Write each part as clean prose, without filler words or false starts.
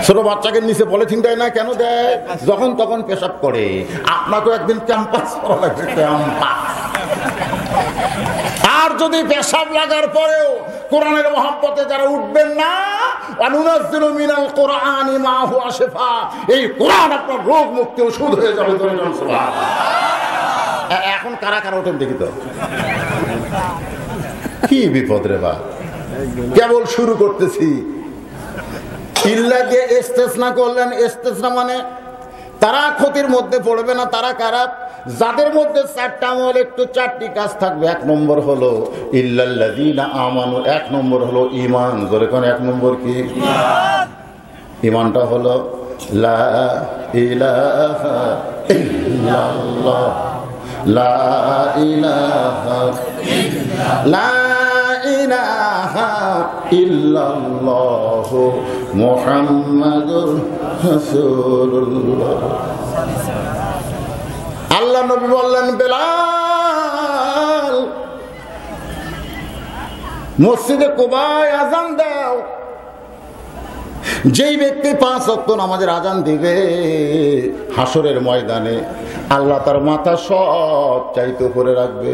ছোট বাচ্চাকে নিচে পলিথিন দেয় না, কেন দেয়? যখন তখন পেশাব করে। আপনাকে একদিন ক্যাম্পাস করা লাগবে, ক্যাম্পাস। আর যদি পেশাব লাগার পরেও কোরআনের মহব্বতে যারা উঠবেন না, অনুনাজ্জিলু মিনাল কোরআনি মা হুয়া শিফা, এই কোরআন আপনার রোগ মুক্তি ওষুধ হয়ে যাবে। এখন কারা কারা ওঠেন দেখি তো। কি বিপদ রে বা, কেবল শুরু করতেছি। ইল্লা দিয়ে ইস্তেসনা করলেন। ইস্তেসনা মানে তারা ক্ষতির মধ্যে পড়বে না। তারা কারা? যাদের মধ্যে চারটা আমল, একটু চারটি কাজ থাকবে। এক নম্বর হলো ইল্লাল্লাযীনা আমানু, এক নম্বর হলো ঈমান। জোরে কোন এক নম্বর কি? ঈমানটা হলো লা ইলাহা ইল্লাল্লাহ, লা ইলাহা লা ইলাহা ইল্লাল্লাহ মুহাম্মাদুর রাসূলুল্লাহ। আল্লাহ নবী বললেন, বেলাল মসজিদে কুবায় আযান দাও। যেই ব্যক্তি 5 ওয়াক্ত নামাজের আযান দিবে, হাসরের ময়দানে আল্লাহ তার মাথা সব চাইতে উপরে রাখবে।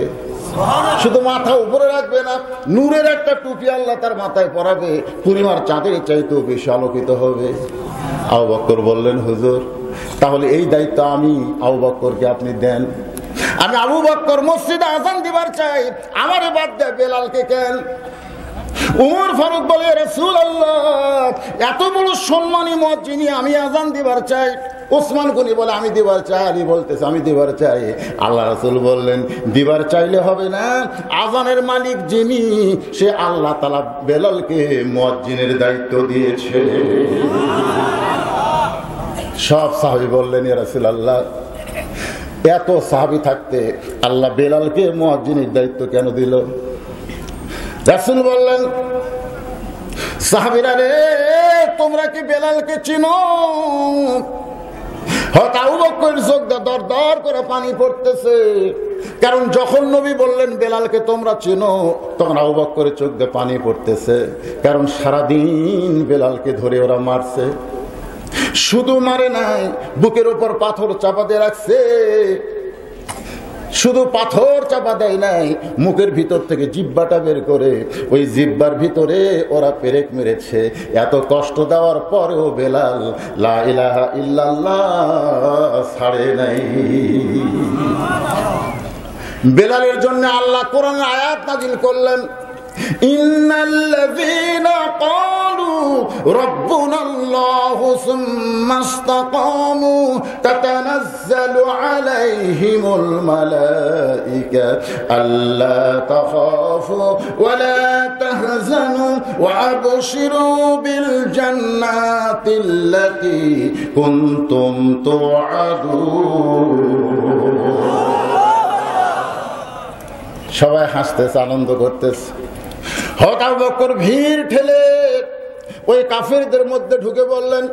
শুধু মাথা উপরে রাখবে না, নূরের একটা টুপি আল্লাহ তার মাথায় পরাবে, পূর্ণিমার চাঁদের চাইতেও বেশি আলোকিত হবে। আবু বকর বললেন, হুজুর তাহলে এই দায়িত্ব আমি আবু বকরকে আপনি দেন। আমি আবু বকর মসজিদে আযান দিবার চাই, আমারে বাদ দেয় বেলালকে কেন? উমর ফারুক বলে, রাসূলুল্লাহ এত বড় সম্মানী মুয়াজ্জিন, আমি আযান দিবার চাই। ওসমান গনি বলে, আমি দিবার চাই। আলী বলতেছে, আমি দিবার চাই। আল্লাহ রাসূল বললেন, দিবার চাইলে হবে না, আযানের মালিক যিনি, সে আল্লাহ তাআলা বেলালকে মুয়াজ্জিনের দায়িত্ব দিয়েছে। সব সাহাবী বললেন, ইয়া রাসূলুল্লাহ এত সাহাবী থাকতে আল্লাহ বেলালকে মুয়াজ্জিনের দায়িত্ব কেন দিল? রাসূল বললেন, সাহাবীরা রে, তোমরা কি বেলালকে চিনো? হয়তো আবু বকর চোখ দিয়ে দর দর করে পানি পড়তেছে, কারণ যখন নবী বললেন বেলালকে তোমরা চিনো, তখন আবু বকরের চোখ দিয়ে পানি পড়তেছে, কারণ সারাদিন বেলালকে ধরে ওরা মারছে। শুধু মারে নাই, বুকের উপর পাথর চাপা দিয়ে রাখছে। শুধু পাথর চাপা দেয় নাই, মুখের ভিতর থেকে জিহ্বাটা বের করে ওই জিহ্বার ভিতরে ওরা পেরেক মেরেছে। এত কষ্ট দেওয়ার পরেও বেলাল লা ইলাহা ইল্লাল্লাহ ছাড়ে নাই। বেলালের জন্য আল্লাহ কোরআনের আয়াত নাযিল করলেন, ইন্নাল্লাযীনা ক্বালু রাব্বুনাল্লাহু সুম্মা ইসতাকামু তাতানাজ্জালু আলাইহিমুল মালায়েকা আল্লা তাখাফু ওয়া লা তাহজানু ওয়া আবশিরু বিল জান্নাতিল্লাতী কুনতুম তুআদুন। সবাই হাসতেছে, আনন্দ করতেছে। হঠাৎ আবু বকর ভিড় ঠেলে ওই কাফেরদের মধ্যে ঢুকে বললেন,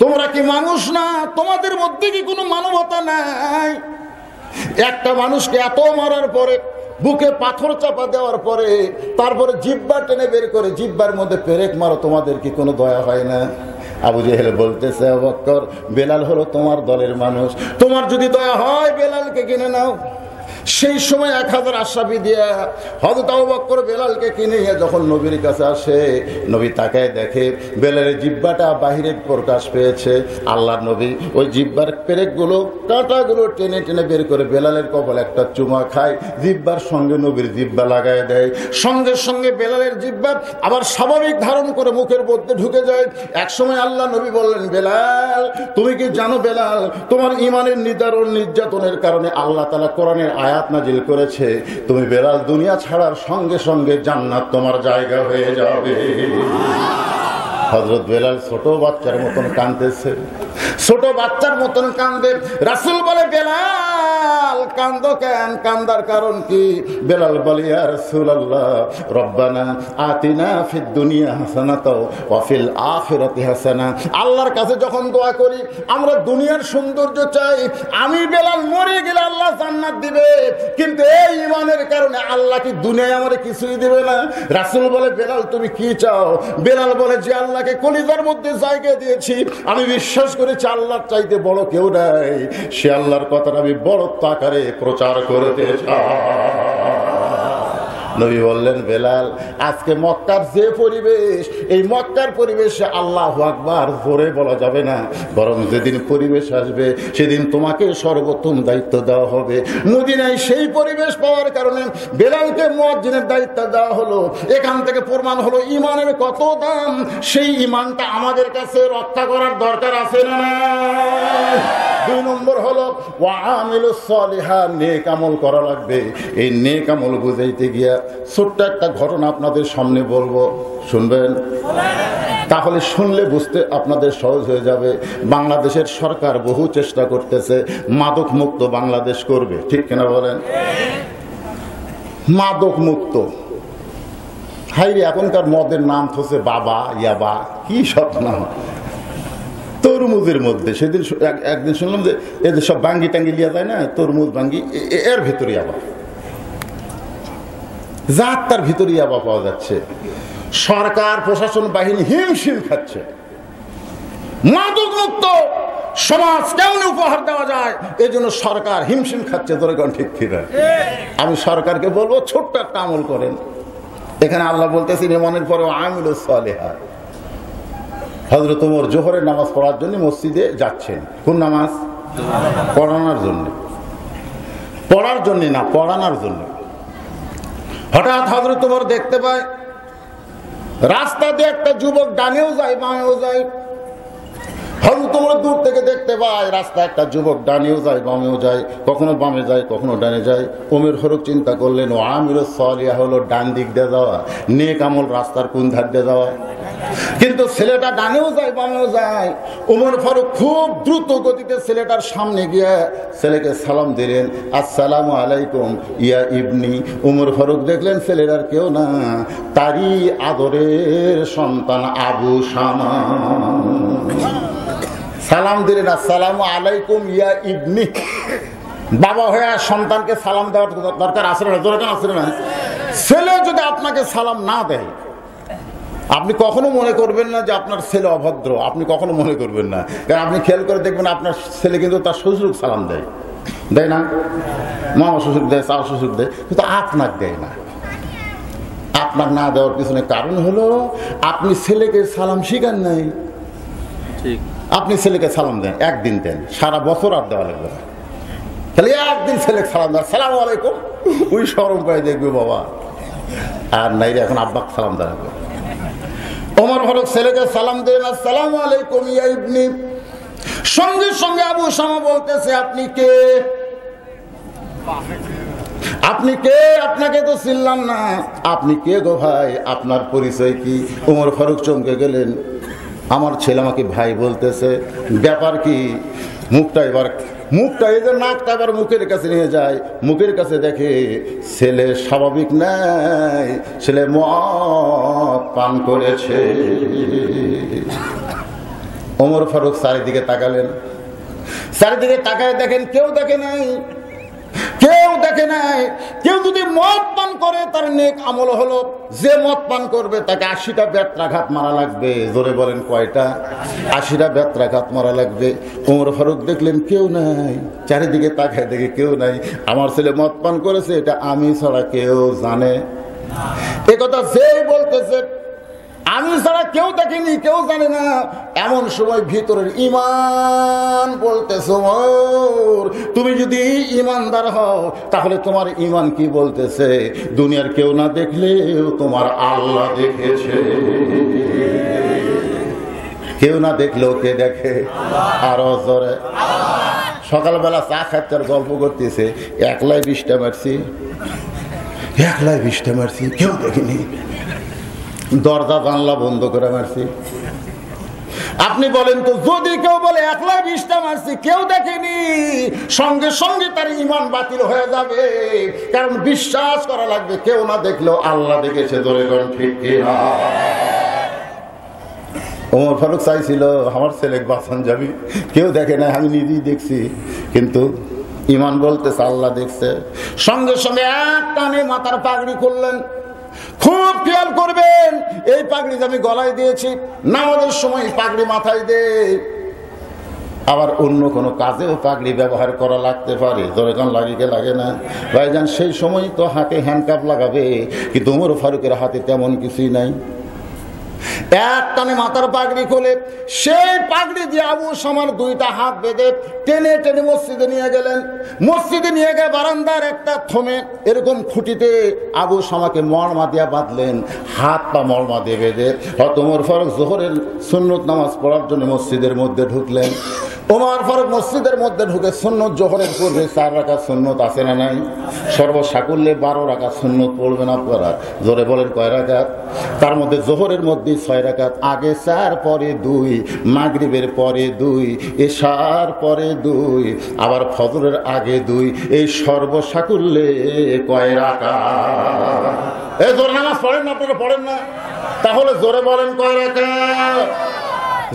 তোমরা কি মানুষ না? তোমাদের মধ্যে কি কোনো মানবতা নাই? একটা মানুষকে এত মারার পরে, বুকে পাথর চাপা দেওয়ার পরে, তারপরে জিহ্বা টেনে বের করে জিহ্বার মধ্যে পেরেক মারো, তোমাদের কি কোনো দয়া হয় না? আবু জেহেল বলতেছে, আবু বকর বেলাল হলো তোমার দলের মানুষ, তোমার যদি দয়া হয় বেলালকে কিনে নাও। সেই সময় 1000 আশরাফি দিয়া হযরত আবু বকর বেলালকে কিনে যখন নবীর কাছে আসে, নবী তাকায় দেখে বেলালের জিহ্বাটা বাহিরে প্রকাশ পেয়েছে। আল্লাহর নবী ওই জিহ্বার পেরেকগুলো, কাঁটাগুলো টেনে টেনে বের করে বেলালের কপালে একটা চুমা খায়, জিহ্বার সঙ্গে নবীর জিহ্বা লাগায় দেয়। সঙ্গে সঙ্গে বেলালের জিহ্বা আবার স্বাভাবিক ধারণ করে মুখের মধ্যে ঢুকে যায়। এক সময় আল্লাহ নবী বললেন, বেলাল তুমি কি জানো বেলাল, তোমার ঈমানের নিদারুণ নির্যাতনের কারণে আল্লাহ তাআলা কোরআনের আয়াত নাজিল করেছে, তুমি বেলাল দুনিয়া ছাড়ার সঙ্গে সঙ্গে জান্নাত তোমার জায়গা হয়ে যাবে। হযরত বেলাল ছোট বাচ্চার মতন কাঁদতেছে, ছোট বাচ্চার মতন কাঁদে। রাসূল বলে, বেলাল বেলাল কান্দো কেন, কান্দার কারণ কি? বেলাল বলে ইয়া রাসূলুল্লাহ রব্বানা আতিনা ফিদ দুনিয়া হাসানাতাও ওয়া ফিল আখিরাতি হাসানা। আল্লাহর কাছে যখন দোয়া করি আমরা দুনিয়ার সৌন্দর্য চাই, আমি বেলাল মরে গেলে আল্লাহ জান্নাত দিবে, কিন্তু এই ঈমানের কারণে আল্লাহ কি দুনিয়ায় আমারে কিছুই দিবে না? রাসূল বলে বেলাল তুমি কি চাও? বেলাল বলে যে আল্লাহকে কলিজার মধ্যে জায়গা দিয়েছি, আমি বিশ্বাস করেছি আল্লাহর চাইতে বড় কেউ নাই, সে আল্লাহর কথাটা আমি বড়ত্ব আকারে প্রচার করতে চাই। নবী বললেন বেলাল আজকে মক্কার যে পরিবেশ, এই মক্কার পরিবেশে আল্লাহু আকবার জোরে বলা যাবে না, বরং যেদিন পরিবেশ আসবে সেদিন তোমাকে সর্বোত্তম দায়িত্ব দেওয়া হবে। মদিনায় সেই পরিবেশ পাওয়ার কারণে বেলালকে মুয়াজ্জিনের দায়িত্ব দেওয়া হলো। এখান থেকে প্রমাণ হলো ঈমানের কত দাম। সেই ঈমানটা আমাদের কাছে রক্ষা করার দরকার আছে না? দুই নম্বর হলো ওয়া আমিলুস সলিহাত, নেক আমল করা লাগবে। এই নেক আমল বুঝাইতে গিয়া ছোট্ট একটা ঘটনা আপনাদের সামনে বলবো, শুনবেন? তাহলে শুনলে বুঝতে আপনাদের সহজ হয়ে যাবে। বাংলাদেশের সরকার বহু চেষ্টা করতেছে মাদক মুক্ত বাংলাদেশ করবে, ঠিক কিনা বলেন? মাদক মুক্ত, হাইরে এখনকার মদের নাম হচ্ছে বাবা ইয়াবা কি সব নাম। তরমুজের মধ্যে সেদিন একদিন শুনলাম যে এদের সব বাঙ্গি টাঙ্গি লিয়া যায় না, তরমুজ বাঙ্গি, এর ভেতরে আবার যাত্রার ভিতরে আবার পাওয়া যাচ্ছে। সরকার প্রশাসন বাহিনী হিমশিম খাচ্ছে। মাদক মুক্ত সমাজ কেমন উপহার দেওয়া যায় এই জন্য সরকার হিমশিম খাচ্ছে। দরকার ঠিক কিনা? আমি সরকারকে বলবো ছোট্ট একটা আমল করেন। এখানে আল্লাহ বলতেছেন ঈমানের পরে আমিলুস সলিহাত। হযরত ওমর জোহরের নামাজ পড়ার জন্য মসজিদে যাচ্ছেন। কোন নামাজ? পড়ানোর জন্য, পড়ার জন্য না, পড়ানোর জন্য। হঠাৎ হযরত ওমর দেখতে পায় রাস্তা দিয়ে একটা যুবক ডানেও যায় বামেও যায়। হযরত ওমর দূর থেকে দেখতে পায় রাস্তা একটা যুবক ডানেও যায় বামেও যায়, কখনো বামে যায় কখনো ডানে যায়। ওমর ফারুক চিন্তা করলেন ও আমিলুস সলিহাত হলো ডান দিক দিয়ে যাওয়া, নেক আমল রাস্তার কোন ধার দিয়ে যাওয়া। কিন্তু ছেলেটা ডানেও যায় বামেও যায়। ওমর ফারুক খুব দ্রুত গতিতে ছেলেটার সামনে গিয়ে ছেলেকে সালাম দিলেন, আসসালামু আলাইকুম ইয়া ইবনি। ওমর ফারুক দেখলেন ছেলেটার কেউ না, তারই আদরের সন্তান আবু শামা। সালাম দিলেন আসসালামু আলাইকুম ইয়া ইবনি। বাবা হয়ে সন্তানকে সালাম দেওয়ার দরকার আছে না? দরকার আছে না? ছেলে যদি আপনাকে সালাম না দেয় আপনি কখনো মনে করবেন না যে আপনার ছেলে অভদ্র, আপনি কখনো মনে করবেন না। কারণ আপনি খেয়াল করে দেখবেন আপনার ছেলে কিন্তু তার শ্বশুর সালাম দেয়, দেয় না? মামা শ্বশুর দেয়, চার শ্বশুর দেয়, কিন্তু আপনার দেয় না। আপনার না দেওয়ার পিছনে কারণ হলো আপনি ছেলেকে সালাম শিখান নাই। আপনি ছেলেকে সালাম দেন, একদিন দেন, সারা বছর আর দেওয়া লাগবে না। তাহলে একদিন ছেলেকে সালাম দেন, সালাম আলাইকুম, ওই শরম পাই দেখবে বাবা। আর নাই এখন আব্বাকে সালাম দেওয়া লাগবে। ওমর ফারুক ছেলেকে সালাম দিলেন আসসালামু আলাইকুম ইয়া ইবনি। সঙ্গে সঙ্গে আবু শামা বলতেছে আপনি কে? আপনি কে? আপনাকে তো চিনলাম না। আপনি কে গো ভাই? আপনার পরিচয় কি? ওমর ফারুক চমকে গেলেন। আমার ছেলে আমাকে ভাই বলতেছে, ব্যাপার কি? মুখটা এদের নাকটা আবার মুখের কাছে নিয়ে যায়, মুখের কাছে দেখে ছেলে স্বাভাবিক নাই, ছেলে মদ পান করেছে। ওমর ফারুক চারিদিকে তাকালেন, চারিদিকে তাকায় দেখেন কেউ দেখে নাই, কেউ দেখে নাই। কেউ যদি মদ পান করে তার নেক আমল হলো যে মদ পান করবে তাকে 80টা বেত্রাঘাত মারা লাগবে। জোরে বলেন কয়টা? 80টা বেত্রাঘাত মারা লাগবে। ওমর ফারুক দেখলেন কেউ নাই, চারিদিকে তাকায় দেখে কেউ নাই। আমার ছেলে মদ পান করেছে এটা আমি ছাড়া কেউ জানে? এ কথা যেই বলতেছে আমি ছাড়া কেউ দেখেনি, কেউ জানে না, এমন সময় ভিতরের ঈমান বলতেছে তুমি যদি ঈমানদার হও তাহলে তোমার ঈমান কি বলতেছে? দুনিয়ার কেউ না দেখলেও তোমার আল্লাহ দেখেছে। কেউ না দেখলেও কে দেখে? আরো জোরে। সকালবেলা চা খাচ্চার গল্প করতেছে, একলাই 20টা মারছি, একলাই 20টা মারছি, কেউ দেখেনি। দরজা জানলা বন্ধ করে মারছি। আপনি বলেন তো, যদি কেউ বলে 120টা মারছি কেউ দেখেনি, সঙ্গে সঙ্গে তার ঈমান বাতিল হয়ে যাবে। কারণ বিশ্বাস করা লাগবে কেউ না দেখলেও আল্লাহ দেখেছে। ধরে কোন ঠিক কিনা? ওমর ফারুক চাইছিল আমার ছেলে বাঁচান যাবি, কেউ দেখে না, আমি নিজেই দেখছি, কিন্তু ঈমান বলতেছে আল্লাহ দেখছে। সঙ্গে সঙ্গে এক টানে মাথার পাগড়ি করলেন। খুব খেয়াল করবেন, এই পাগড়ি আমি গলায় দিয়েছি, নামাজের সময় পাগড়ি মাথায় দে, আবার অন্য কোনো কাজেও পাগড়ি ব্যবহার করা লাগতে পারে। দরকার লাগে কে লাগে না ভাইজান? সেই সময় তো হাতে হ্যান্ডকাপ লাগাবে, কিন্তু ওমর ফারুকের হাতে তেমন কিছুই নাই। এক টানে মাথার পাগড়ি খুলে সেই পাগড়ি দিয়ে আবু শামার দুইটা হাত বেঁধে টেনে টেনে মসজিদে নিয়ে গেলেন। মসজিদে নিয়ে গিয়ে বারান্দার একটা থমে এরকম খুঁটিতে আবু শামাকে মলমা দিয়া বাঁধলেন, হাত পা মলমা দিয়ে বেঁধে। ওমর ফারুক যোহরের সুন্নত নামাজ পড়ার জন্য মসজিদের মধ্যে ঢুকলেন। ওমর ফারুক মসজিদের মধ্যে ঢুকে সুন্নত জোহরের পূর্বে 4 রাকাত সুন্নত আছে না নাই? সর্বসাকুল্যে 12 রাকাত সুন্নত পড়বেন আপনারা। জোরে বলেন কয় রাকাত? তার মধ্যে জোহরের মধ্যে 6 রাকাত, আগে 4 পরে 2, মাগরিবের পরে 2, এশার পরে 2, আবার ফজরের আগে 2। এই সর্বসাকুল্যে কয় রাকাত? এই জোরে নামাজ পড়েন না আপনারা? পড়েন না? তাহলে জোরে বলেন কয় রাকাত?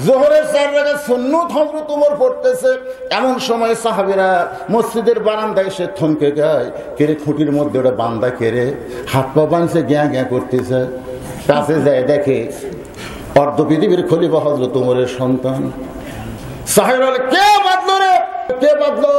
জোহরের 4 রাকাত সুন্নত হযরত ওমর পড়তেছে। এমন সময় সাহাবীরা মসজিদের বারান্দায় এসে থমকে যায়। কেড়ে খুঁটির মধ্যে ওটা বান্দা কেড়ে হাত পা বাঁধছে, গ্যাঁ গ্যাঁ করতেছে। কাছে যায় দেখে অর্ধ পৃথিবীর খলিফা হযরত ওমরের সন্তান। সাহাবীরা বলে, কে বাঁধলো রে, কে বাঁধলো?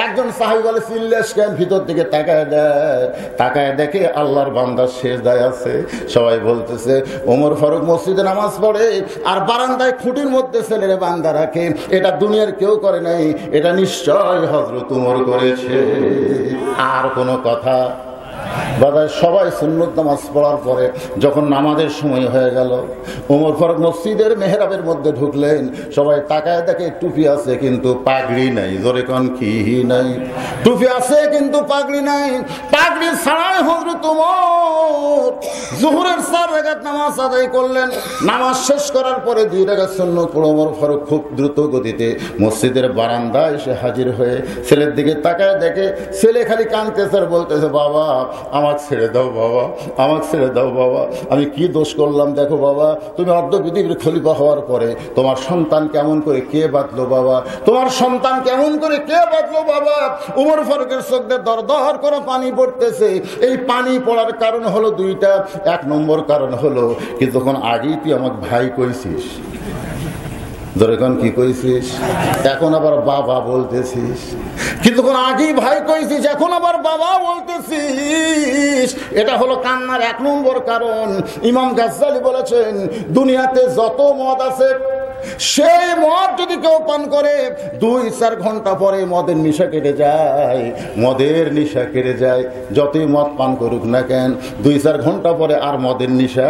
একজন সাহাবী বলে, সিল্লেস কেন? ভিতর থেকে তাকায় দেয়, তাকায় দেখে আল্লাহর বান্দা সেজদায় আছে। সবাই বলতেছে ওমর ফারুক মসজিদে নামাজ পড়ে আর বারান্দায় খুঁটির মধ্যে ছেলের বান্দা রাখে, এটা দুনিয়ার কেউ করে নাই, এটা নিশ্চয় হযরত ওমর করেছে। আর কোনো কথা বাজায়? সবাই সুন্নত নামাজ পড়ার পরে যখন নামাজের সময় হয়ে গেল, ওমর ফারুক মসজিদের মেহরাবের মধ্যে ঢুকলেন। সবাই তাকায় দেখে টুপি আছে কিন্তু পাগড়ি নাই। জোরে কোন কি নাই? টুপি আছে কিন্তু পাগড়ি নাই। পাগড়ি ছাড়াই হযরত ওমর যোহরের 4 রাকাত নামাজ আদায় করলেন। নামাজ শেষ করার পরে 2 রাকাত সুন্নত পড়ে ওমর ফারুক খুব দ্রুত গতিতে মসজিদের বারান্দায় এসে হাজির হয়ে ছেলের দিকে তাকায় দেখে ছেলে খালি কাঁদতেছে আর বলতেছে, বাবা আমাকে ছেড়ে দাও বাবা, আমাকে ছেড়ে দাও বাবা, আমি কি দোষ করলাম? দেখো বাবা, তুমি অর্ধ পৃথিবীর খলিফা হওয়ার পরে তোমার সন্তান কেমন করে কে বাঁধলো বাবা, তোমার সন্তান কেমন করে কে বাঁধলো বাবা। ওমর ফারুকের চোখ দিয়ে দর দর করে পানি পড়তেছে। এই পানি পড়ার কারণ হলো 2টা। 1 নম্বর কারণ হলো, কিছুক্ষণ আগেই তুই আমাকে ভাই কইছিস, যখন কি কইছিস, এখন আবার বাবা বলতেছিস। কিছুক্ষণ আগেই ভাই কইছিস, এখন আবার বাবা বলতেছিস। এটা হলো কান্নার 1 নম্বর কারণ। ইমাম গাজ্জালি বলেছেন, দুনিয়াতে যত মদ আছে সেই মদ যদি কেউ পান করে 2-4 ঘন্টা পরে মদের নেশা কেটে যায়। মদের নেশা কেটে যায়, যতই মদ পান করুক না কেন 2-4 ঘন্টা পরে আর মদের নেশা।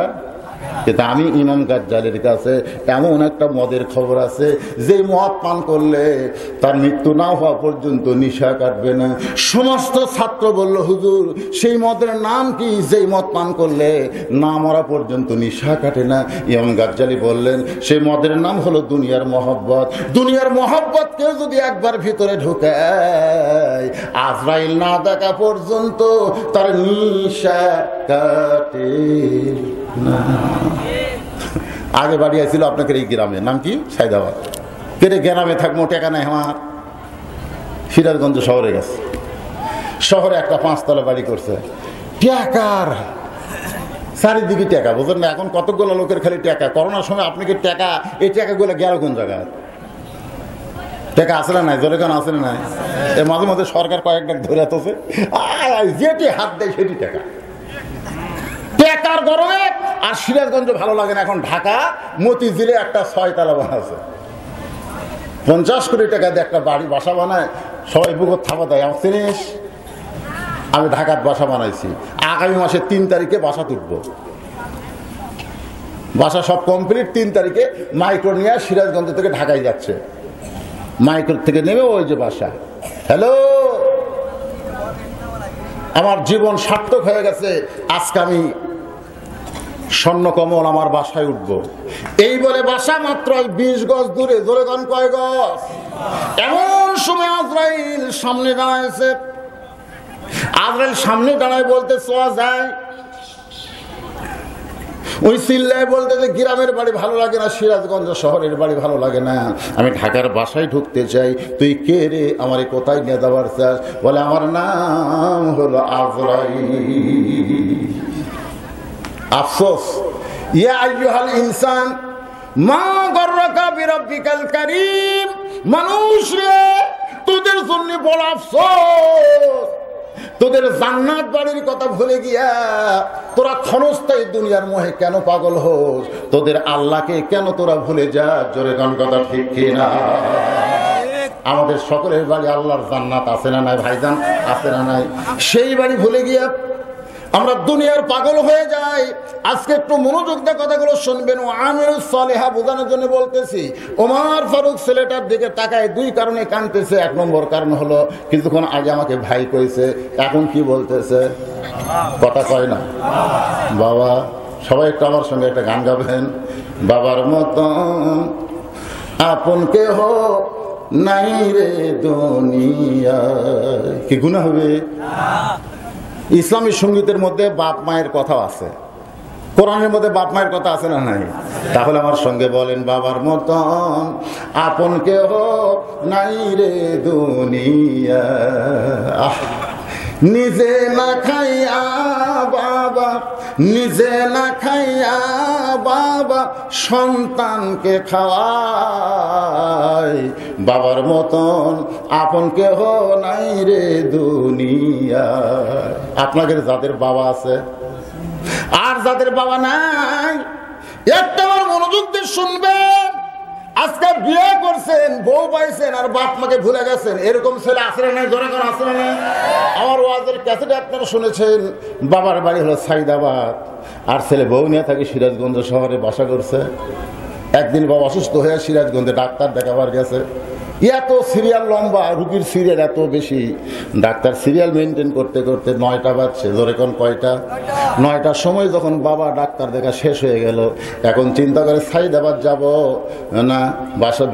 কিন্তু আমি ইমাম গাজ্জালির কাছে এমন একটা মদের খবর আছে, যে মদ পান করলে তার মৃত্যু না হওয়া পর্যন্ত নেশা কাটবে না। সমস্ত ছাত্র বলল, হুজুর সেই মদের নাম কি, যেই মদ পান করলে না মরা পর্যন্ত নেশা কাটে না? ইমাম গাজ্জালি বললেন, সেই মদের নাম হলো দুনিয়ার মহব্বত। দুনিয়ার মহব্বত কেউ যদি একবার ভিতরে ঢুকায়, আজরাইল না দেখা পর্যন্ত তার নেশা কাটে না। আগে বাড়ি আসছিল আপনাকে এই গ্রামে, নাম কি? সাইদাবাদ। কেটে গ্রামে থাকবো, টাকা নাই আমার। সিরাজগঞ্জ শহরে গেছে, শহরে একটা 5 তলা বাড়ি করছে। টাকার চারিদিকে টাকা, বুঝলেন না? এখন কতগুলো লোকের খালি টাকা। করোনার সময় আপনাকে টাকা, এই টাকাগুলো গেল কোন জায়গায়? টাকা আসলে নাই, জোরে কেন আসলে নাই? এর মাঝে মাঝে সরকার কয়েকটা ধরে আসছে, যেটি হাত দেয় সেটি টাকা। টাকার গরমে আর সিরাজগঞ্জ ভালো লাগে না। এখন ঢাকা মতিঝিলে একটা 6 তলা বানাচ্ছে, 50 কোটি টাকা দিয়ে একটা বাড়ি বাসা বানায়, সবাই বুকর থাপা দেয়। আমার চিনিস, আমি ঢাকার বাসা বানাইছি, আগামী মাসের 3 তারিখে বাসা তুলব। বাসা সব কমপ্লিট, 3 তারিখে মাইক্রো নিয়ে সিরাজগঞ্জ থেকে ঢাকায় যাচ্ছে। মাইক্রো থেকে নেমে ওই যে বাসা। হ্যালো, আমার জীবন সার্থক হয়ে গেছে। আজকে আমি স্বর্ণকমল আমার বাসায় উঠবো, এই বলে বাসা মাত্র 20 গজ দূরে। জোরে গান কয় গজ? এমন সময় আজরাইল সামনে দাঁড়াইছে। আজরাইল সামনে দাঁড়ায় বলতে চলা যায়। ওই চিল্লায় বলতে যে গ্রামের বাড়ি ভালো লাগে না, সিরাজগঞ্জ শহরের বাড়ি ভালো লাগে না, আমি ঢাকার বাসায় ঢুকতে চাই। তুই কে রে, আমারে কোথায় নিয়ে যাবার চাস? বলে আমার নাম হলো আজরাইল। আফসোস, ইয়া আইয়ুহাল ইনসান মা গররাকা বিরাব্বিকাল কারীম। মানুষ রে, তোদের জন্য বড় আফসোস, তোদের জান্নাত বাড়ির কথা ভুলে গিয়া তোরা ক্ষণস্থায়ী দুনিয়ার মোহে কেন পাগল হোস? তোদের আল্লাহকে কেন তোরা ভুলে যা? জোরে গান কথা ঠিক কিনা? আমাদের সকলের বাড়ি আল্লাহর জান্নাত আছে না নাই ভাইজান? আছে না নাই? সেই বাড়ি ভুলে গিয়া আমরা দুনিয়ার পাগল হয়ে যাই। আজকে একটু মনোযোগ দিয়ে কথাগুলো শুনবেন। ও আমিরুস সালেহা বোঝানোর জন্য বলতেছি। ওমর ফারুক ছেলেটার দিকে তাকায় 2 কারণে কাঁদতেছে। 1 নম্বর কারণ হলো কিছুক্ষণ আগে আমাকে ভাই কইছে, এখন কি বলতেছে? কথা কয় না বাবা। সবাই একটু আমার সঙ্গে একটা গান গাবেন। বাবার মতন আপন কেহ নাই রে দুনিয়া। কি গুনাহ হবে? ইসলামী সঙ্গীতের মধ্যে বাপ মায়ের কথাও আছে, কোরআনের মধ্যে বাপ মায়ের কথা আছে না নাই? তাহলে আমার সঙ্গে বলেন, বাবার মতন আপন কেহ নাই রে দুনিয়া। নিজে না খাইয়া বাবা, নিজে না খাইয়া বাবা সন্তানকে খাওয়ায়। বাবার মতন আপন কেহ নাই রে দুনিয়া। আপনাদের যাদের বাবা আছে আর যাদের বাবা নাই, একটা মনোযোগ দিয়ে শুনবেন। আজকে বিয়ে করছেন, বউ পাইছেন, আর বাপ মাকে ভুলে গেছেন, এরকম ছেলে আসলে না? জোরে করে আসলে না? আমার ওয়াজের ক্যাসেটে আপনারা শুনেছেন, বাবার বাড়ি হলো সাইদাবাদ, আর ছেলে বউ নিয়ে থাকে সিরাজগঞ্জ শহরে বাসা করছে। একদিন বাবা অসুস্থ হয়ে সিরাজগঞ্জে ডাক্তার দেখাবার গেছে। এত সিরিয়াল লম্বা, রুগীর সিরিয়াল এত বেশি, ডাক্তার সিরিয়াল মেনটেন করতে করতে 9টা বাজছে। জোরে কোন কয়টা? 9টার সময় যখন বাবা ডাক্তার দেখা শেষ হয়ে গেল, এখন চিন্তা করে সাইদাবাদ যাব না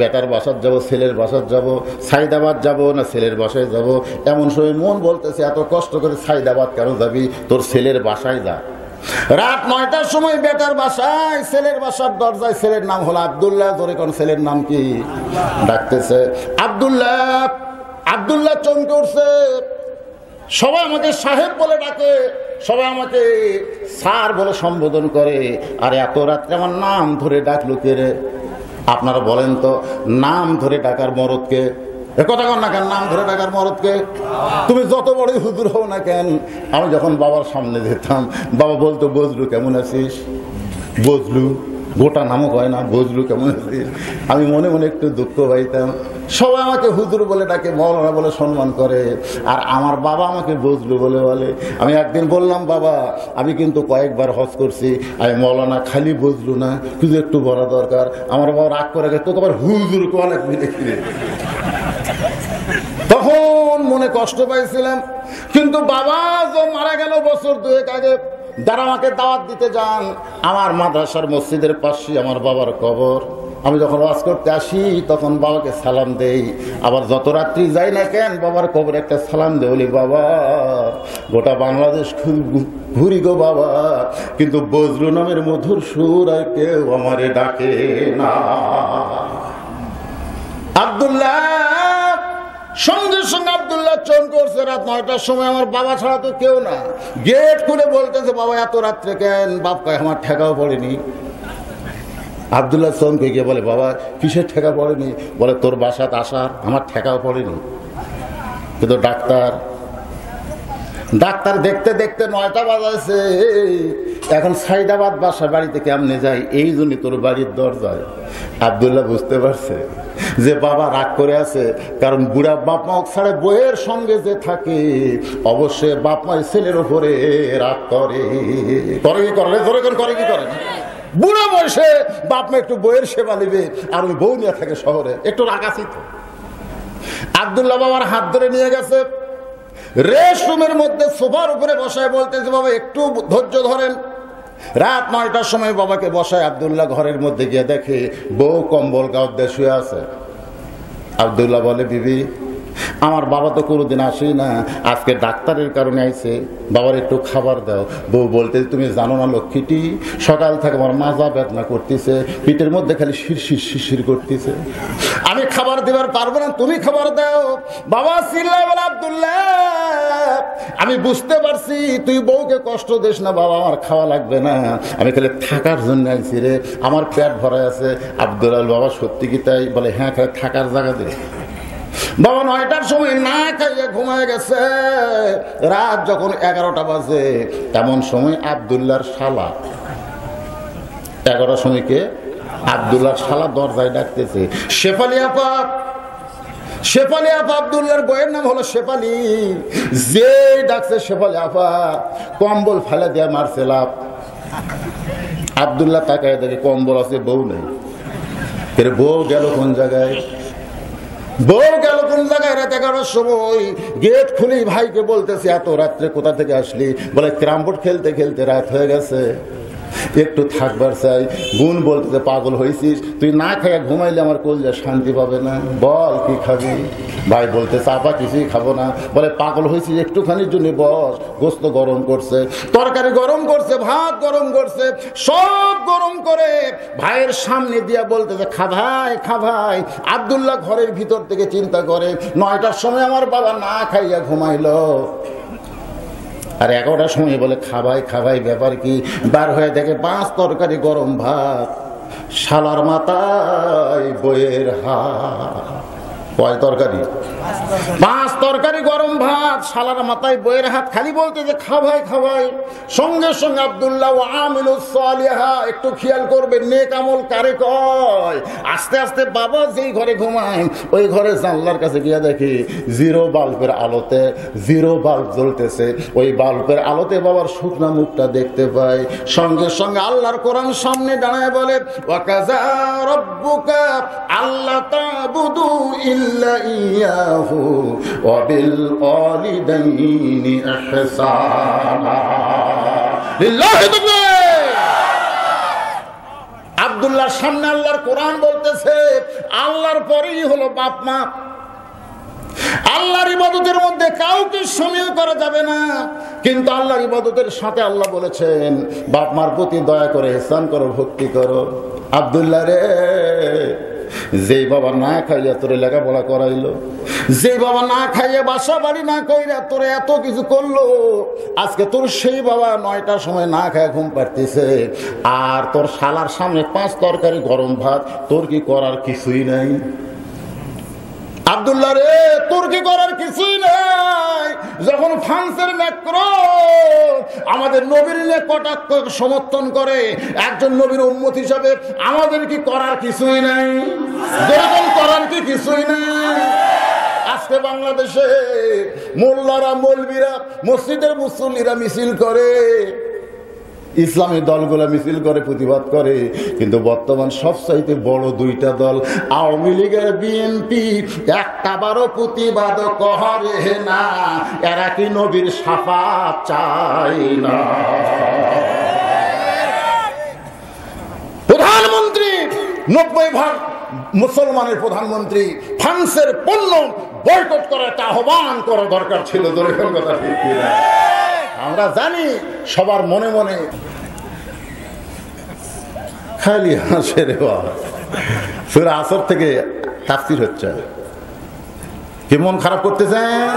বেটার বাসার যাব, ছেলের বাসার যাব, সাইদাবাদ যাব না ছেলের বাসায় যাব। এমন সময় মন বলতেছে, এত কষ্ট করে সাইদাবাদ কেন যাবি, তোর ছেলের বাসায় যা। রাত 9টার সময় বেটার বাসায়, ছেলের বাসার দরজায়। ছেলের নাম হলো আব্দুল্লাহ। ধরে কোন ছেলের নাম কি? ডাকতেছে আব্দুল্লাহ। আব্দুল্লাহ চমকে উঠছে। সবাই আমাকে সাহেব বলে ডাকে, সবাই আমাকে স্যার বলে সম্বোধন করে, আর এত রাত্রে আমার নাম ধরে ডাকলো কে রে? আপনারা বলেন তো, নাম ধরে ডাকার মরদকে? কথা কন না কেন? নাম ধরে ডাকার মরদকে? তুমি যত বড়ই হুজুর হও না কেন, আমি যখন বাবার সামনে যেতাম, বাবা বলতো বজলু কেমন আছিস? বজলু, গোটা নামও হয় না, বজলু কেমন আছিস? আমি মনে মনে একটু দুঃখ পাইতাম। সবাই আমাকে হুজুর বলে ডাকে, মৌলানা বলে সম্মান করে, আর আমার বাবা আমাকে বজলু বলে বলে। আমি একদিন বললাম, বাবা আমি কিন্তু কয়েকবার হজ করছি, আমি মৌলানা খালি বজলু না, কিছু একটু বলা দরকার। আমার বাবা রাগ করে গেছে, তোকে আবার হুজুর কোয়ালে মিলে ফিরে। তখন মনে কষ্ট পাইছিলাম, কিন্তু বাবা যে মারা গেল বছর 2 আগে, যারা আমাকে দাওয়াত দিতে যান, আমার মাদ্রাসার মসজিদের পাশে আমার বাবার কবর। আমি যখন ওয়াজ করতে আসি তখন বাবাকে সালাম দেই, আবার যত রাত্রি যাই না কেন বাবার কবরে একটা সালাম দেই, বলি বাবা গোটা বাংলাদেশ ঘুরি গো বাবা, কিন্তু বজলু নামের মধুর সুর আর কেউ আমারে ডাকে না। আব্দুল্লাহ সঙ্গে সঙ্গে আব্দুল্লাহ চোন করছে। রাত 9টার সময় আমার বাবা ছাড়া তো কেউ না। গেট খুলে বলতেছে, বাবা এত রাত্রে কেন? বাপ কয় আমার ঠেকাও পড়েনি। আব্দুল্লাহ চমকে গিয়ে বলে, বাবা কিসের ঠেকা পড়েনি? বলে তোর বাসাতে আসার আমার ঠেকাও পড়েনি। কিন্তু ডাক্তার দেখতে দেখতে 9টা বাজাইছে। এখন সাইদাবাদ বাসা বাড়িতে কেমনে যাই, এই জন্য তোর বাড়ির দরজায়। আব্দুল্লাহ বুঝতে পারছে যে বাবা রাগ করে আছে, কারণ বুড়া বাপ মা ছাড়া বইয়ের সঙ্গে যে থাকে, অবশ্যই বাপ মা ছেলের উপরে রাগ করে। কি করে? বুড়া বয়সে বাপ মা একটু বইয়ের সেবা নেবে, আর ওই বউ নিয়ে থাকে শহরে, একটু রাগ আছে তো। আব্দুল্লাহ বাবার হাত ধরে নিয়ে গেছে রেস্ট রুমের মধ্যে সোফার উপরে বসায়, বলতেছে বাবা একটু ধৈর্য ধরেন, রাত 9টার সময় বাবাকে বসায় আব্দুল্লাহ ঘরের মধ্যে গিয়ে দেখে বউ কম্বল গাউদ্দে শুয়ে আছে। আব্দুল্লাহ বলে, বিবি আমার বাবা তো কোনোদিন আসেই না, আজকে ডাক্তারের কারণে আইছে, বাবার একটু খাবার দাও। বউ বলতে, তুমি জানো না লক্ষ্মীটি, সকাল থেকে আমার মাজা বেদনা করতেছে, পিঠের মধ্যে খালি শিরশির শিরশির করতেছে, আমি খাবার দেবার পারবো না, তুমি খাবার দাও। বাবা চিল্লায় বলে, আব্দুল্লাহ আমি বুঝতে পারছি তুই বউকে কষ্ট দিস না, বাবা আমার খাওয়া লাগবে না, আমি খালি থাকার জন্য আইছি রে, আমার পেট ভরা আছে। আব্দুল্লাহ, বাবা সত্যি কি তাই? বলে, হ্যাঁ, খালি থাকার জায়গা দে। বাবা 9টার সময় না খাইয়ে ঘুমায় গেছে। রাত যখন 11টা বাজে, তেমন সময় আব্দুল্লাহর শালা, 11টার সময় কে? আব্দুল্লাহর শালা দরজায় ডাকতেছে, শেফালি আপা। শেফালি আপা, আব্দুল্লাহর বইয়ের নাম হলো শেফালি। যে ডাকছে শেফালি আপা, কম্বল ফেলে দিয়ে মারছে লাভ। আব্দুল্লাহ তাকায় দেখে কম্বল আছে, বউ নেই। বউ গেল কোন জায়গায়? বউ গেল কোন জায়গায়? রাত 11টার সময় গেট খুলি ভাইকে বলতেছে, এত রাত্রে কোথা থেকে আসলি? বলে, ক্যারাম বোর্ড খেলতে খেলতে রাত হয়ে গেছে, একটু থাকবার চাই। বোন বলতেছে, পাগল হয়েছিস তুই, না খাইয়া ঘুমাইলে আমার কলজা শান্তি পাবে না, বল কি খাবি? ভাই বলতে, চাপা কিছুই খাবো না। বলে, পাগল হয়েছিস, একটুখানির জন্য বস, গোস্ত গরম করছে, তরকারি গরম করছে, ভাত গরম করছে, সব গরম করে ভাইয়ের সামনে দিয়া বলতেছে, খা ভাই, খা ভাই। আব্দুল্লাহ ঘরের ভিতর থেকে চিন্তা করে, 9টার সময় আমার বাবা না খাইয়া ঘুমাইলো, আর 11টার সময় বলে খাবাই খাবাই, ব্যাপার কি? বার হয়ে দেখে 5 তরকারি গরম ভাত, শালার মাথায় বইয়ের হাত। কয় তরকারি? 5 তরকারি গরম ভাত, শালার মাথায় বইয়ের হাত। খালি বলতে যে খাবাই খাবাই। সঙ্গে সঙ্গে আব্দুল্লাহ ওয়া আমিলুস সালিহা, একটু খেয়াল করবে নেক আমল কারে কয়। আস্তে আস্তে বাবা যেই ঘরে ঘুমায় ওই ঘরে জানলার কাছে গিয়ে দেখে জিরো বাল্বের আলোতে, জিরো বাল্ব জ্বলতেছে, ওই বাল্বের আলোতে বাবার শুকনা মুখটা দেখতে পায়। সঙ্গে সঙ্গে আল্লাহর কোরআন সামনে দাঁড়ায় বলে, ওয়া কাযা রাব্বুকা আল্লা তা'বুদু ইল্লা ইয়াহু ওয়া বিল ওয়ালিদাইনি ইহসানা। লিল্লাহি তাকবীর। আব্দুল্লাহর সামনে আল্লাহর কোরআন বলতেছে, আল্লাহর পরেই হলো বাপ মা। আল্লাহর ইবাদতের মধ্যে কাউকে শামিল করা যাবে না, কিন্তু আল্লাহর ইবাদতের সাথে আল্লাহ বলেছেন বাপ মার প্রতি দয়া করে ইহসান করো, ভক্তি করো। আব্দুল্লাহ রে, যেই বাবা না খাইয়া তোরে লেখাপড়া করাইলো, যে বাবা না খাইয়া বাসা বাড়ি না কইরা তোরে এত কিছু করলো, আজকে তোর সেই বাবা 9টার সময় না খায় ঘুম পাড়তেছে, আর তোর শালার সামনে 5 তরকারি গরম ভাত, তোর কি করার কিছুই নাই? আব্দুল্লাহ রে, তোর কি করার কিছুই নাই। যখন ফ্রান্সের ম্যাক্রো আমাদের নবীর নিয়ে কটাক্ষ সমর্থন করে, একজন নবীর উম্মত হিসাবে আমাদের কি করার কিছুই নাই? যেরকম করার কি কিছুই নাই। আজকে বাংলাদেশে মোল্লারা, মৌলবীরা, মসজিদের মুসল্লিরা মিছিল করে, ইসলামী দলগুলো মিছিল করে, প্রতিবাদ করে, কিন্তু বর্তমান সবচাইতে বড় 2টা দল আওয়ামী লীগের বিএনপি একটাবারও প্রতিবাদ করে না। এরা কি নবীর শাফাত চায় না? প্রধানমন্ত্রী 90% মুসলমানের প্রধানমন্ত্রী ফ্রান্সের পণ্য বয়কট করার আহ্বান করা দরকার ছিল। কথা ঠিক কিনা? আমরা জানি সবার মনে মনে খালি হাসে রে বাবা। সূরা আসর থেকে তাফসীর হচ্ছে, কি মন খারাপ করতেছেন?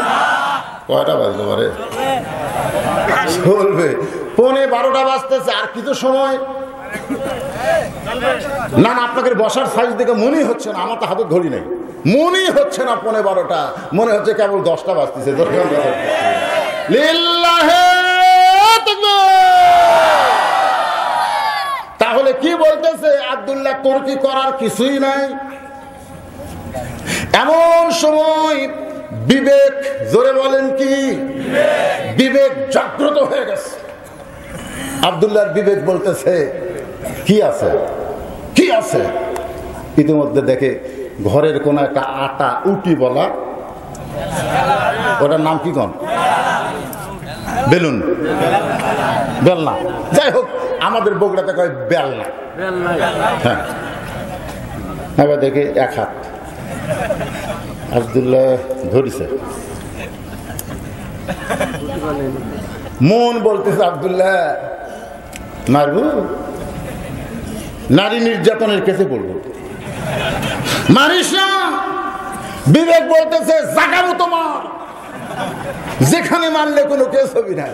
কয়টা বাজলো বারে? চলবে 11:15 বাজতেছে, আর কিছু সময়। না না, আপনাদের বসার সাইজ দেখে মনেই হচ্ছে না, আমার তো হাতে ঘড়ি নেই, মনেই হচ্ছে না 11:15, মনে হচ্ছে কেবল 10টা বাজতেছে। তাহলে কি বলতেছে আব্দুল্লাহ, তোর কি করার কিছুই নাই? এমন সময় বিবেক, জোরে বলেন কি? বিবেক জাগ্রত হয়ে গেছে। আব্দুল্লাহর বিবেক বলতেছে, কি আছে, কি আছে? ইতিমধ্যে দেখে ঘরের কোন একটা আটা উটি বলা, ওটার নাম কি? কোন বেলুন, বেলনা, যাই হোক আমাদের বগুড়াতে কয় বেলনা। হ্যাঁ, এবার দেখি 1 হাত আব্দুল্লাহ ধরিছে। মন বলতেছে আব্দুল্লাহ মারবো, নারী নির্যাতনের কেসে পড়বো, মারিস না। বিবেক বলতেছে জাগাবো তোমার, যেখানে মারলে কোনো কেস হবি না।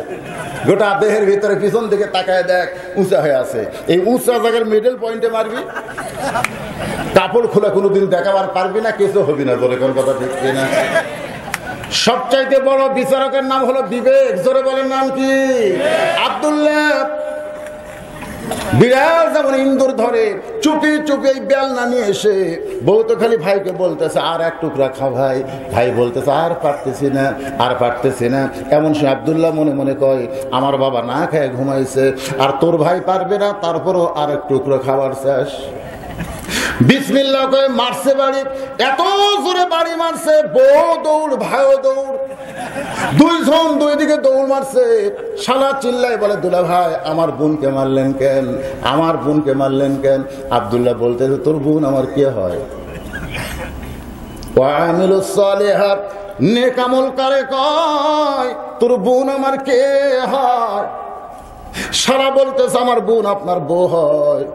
গোটা দেহের ভিতরে পিছন দিকে তাকায় দেখ উঁচা হয়ে আছে, এই উঁচা জায়গার মিডল পয়েন্টে মারবি, কাপড় খোলা কোনোদিন দেখাবার পারবি না, কেসও হবি না। বলে কোন কথা ঠিক না? সবচাইতে বড় বিচারকের নাম হলো বিবেক। জোরে বলেন নাম কি? আব্দুল্লাহ বিড়াল যেমন ইন্দুর ধরে চুপি চুপি এই বেলনা নিয়ে এসে বউ তো খালি ভাইকে বলতেছে আর 1 টুকরা খা ভাই। ভাই বলতেছে আর পারতেছি না, আর পারতেছি না। এমন সময় আব্দুল্লাহ মনে মনে কয় আমার বাবা না খেয়ে ঘুমাইছে, আর তোর ভাই পারবে না, তারপরও আর 1 টুকরো খাবার চাস। বিসমিল্লাহ করে মারছে বাড়ি, এত জোরে বাড়ি মারছে, বউ দৌড় ভাইও দৌড়, 2 জন 2 দিকে দৌড় মারছে। শালা চিল্লাই বলে দুলা ভাই আমার বোনকে মারলেন কেন, আমার বোনকে মারলেন কেন? আব্দুল্লাহ বলতেছে তোর বোন আমার কে হয়? ওয়ামিলুস সালিহাত, নেক আমল করে কয় তোর বোন আমার কে হয়? শালা বলতেছে আমার বোন আপনার বউ হয়।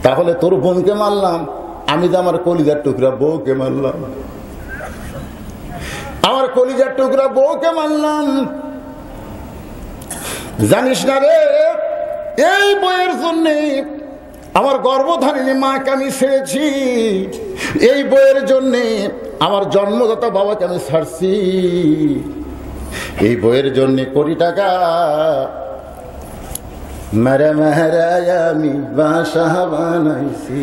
তাহলে তোর বোনকে মারলাম, আমি তো আমার কলিজার টুকরা বউকে মারলাম, আমার কলিজার টুকরা বউকে মারলাম। জানিস না রে, এই বইয়ের জন্য আমার গর্ভধারিণী মাকে আমি ছেড়েছি, এই বইয়ের জন্য আমার জন্মদাতা বাবাকে আমি ছাড়ছি, এই বইয়ের জন্য কোটি টাকা মেরে মেহরায় আমি বাসা বানাইছি।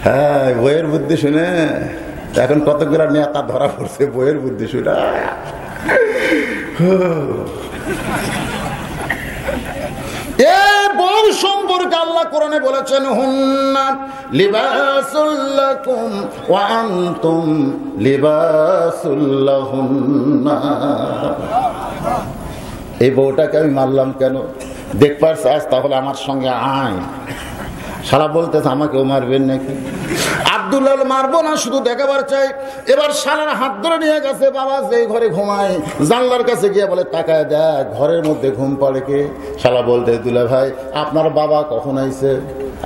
হ্যাঁ, বইয়ের বুদ্ধি শুনে এখন কতগুলা নেতা ধরা পড়ছে বইয়ের বুদ্ধি শুনে। এই বউ সম্পর্কে আল্লাহ কোরআনে বলেছেন হুন্না লিবাসুল লাকুম ওয়া আনতুম লিবাসুল লাহুন্না। এই বউটাকে আমি মারলাম কেন? দেখবার চাস তাহলে আমার সঙ্গে আয়। শালা বলতেছে আমাকেও মারবেন নাকি? আব্দুল্লাহ মারবো না, শুধু দেখাবার চাই। এবার শালার হাত ধরে নিয়ে গেছে, বাবা যেই ঘরে ঘুমায় জানলার কাছে গিয়ে বলে তাকায় দেখ ঘরের মধ্যে ঘুম পড়ে কে? শালা বলতে দুলা ভাই আপনার বাবা কখন আইছে,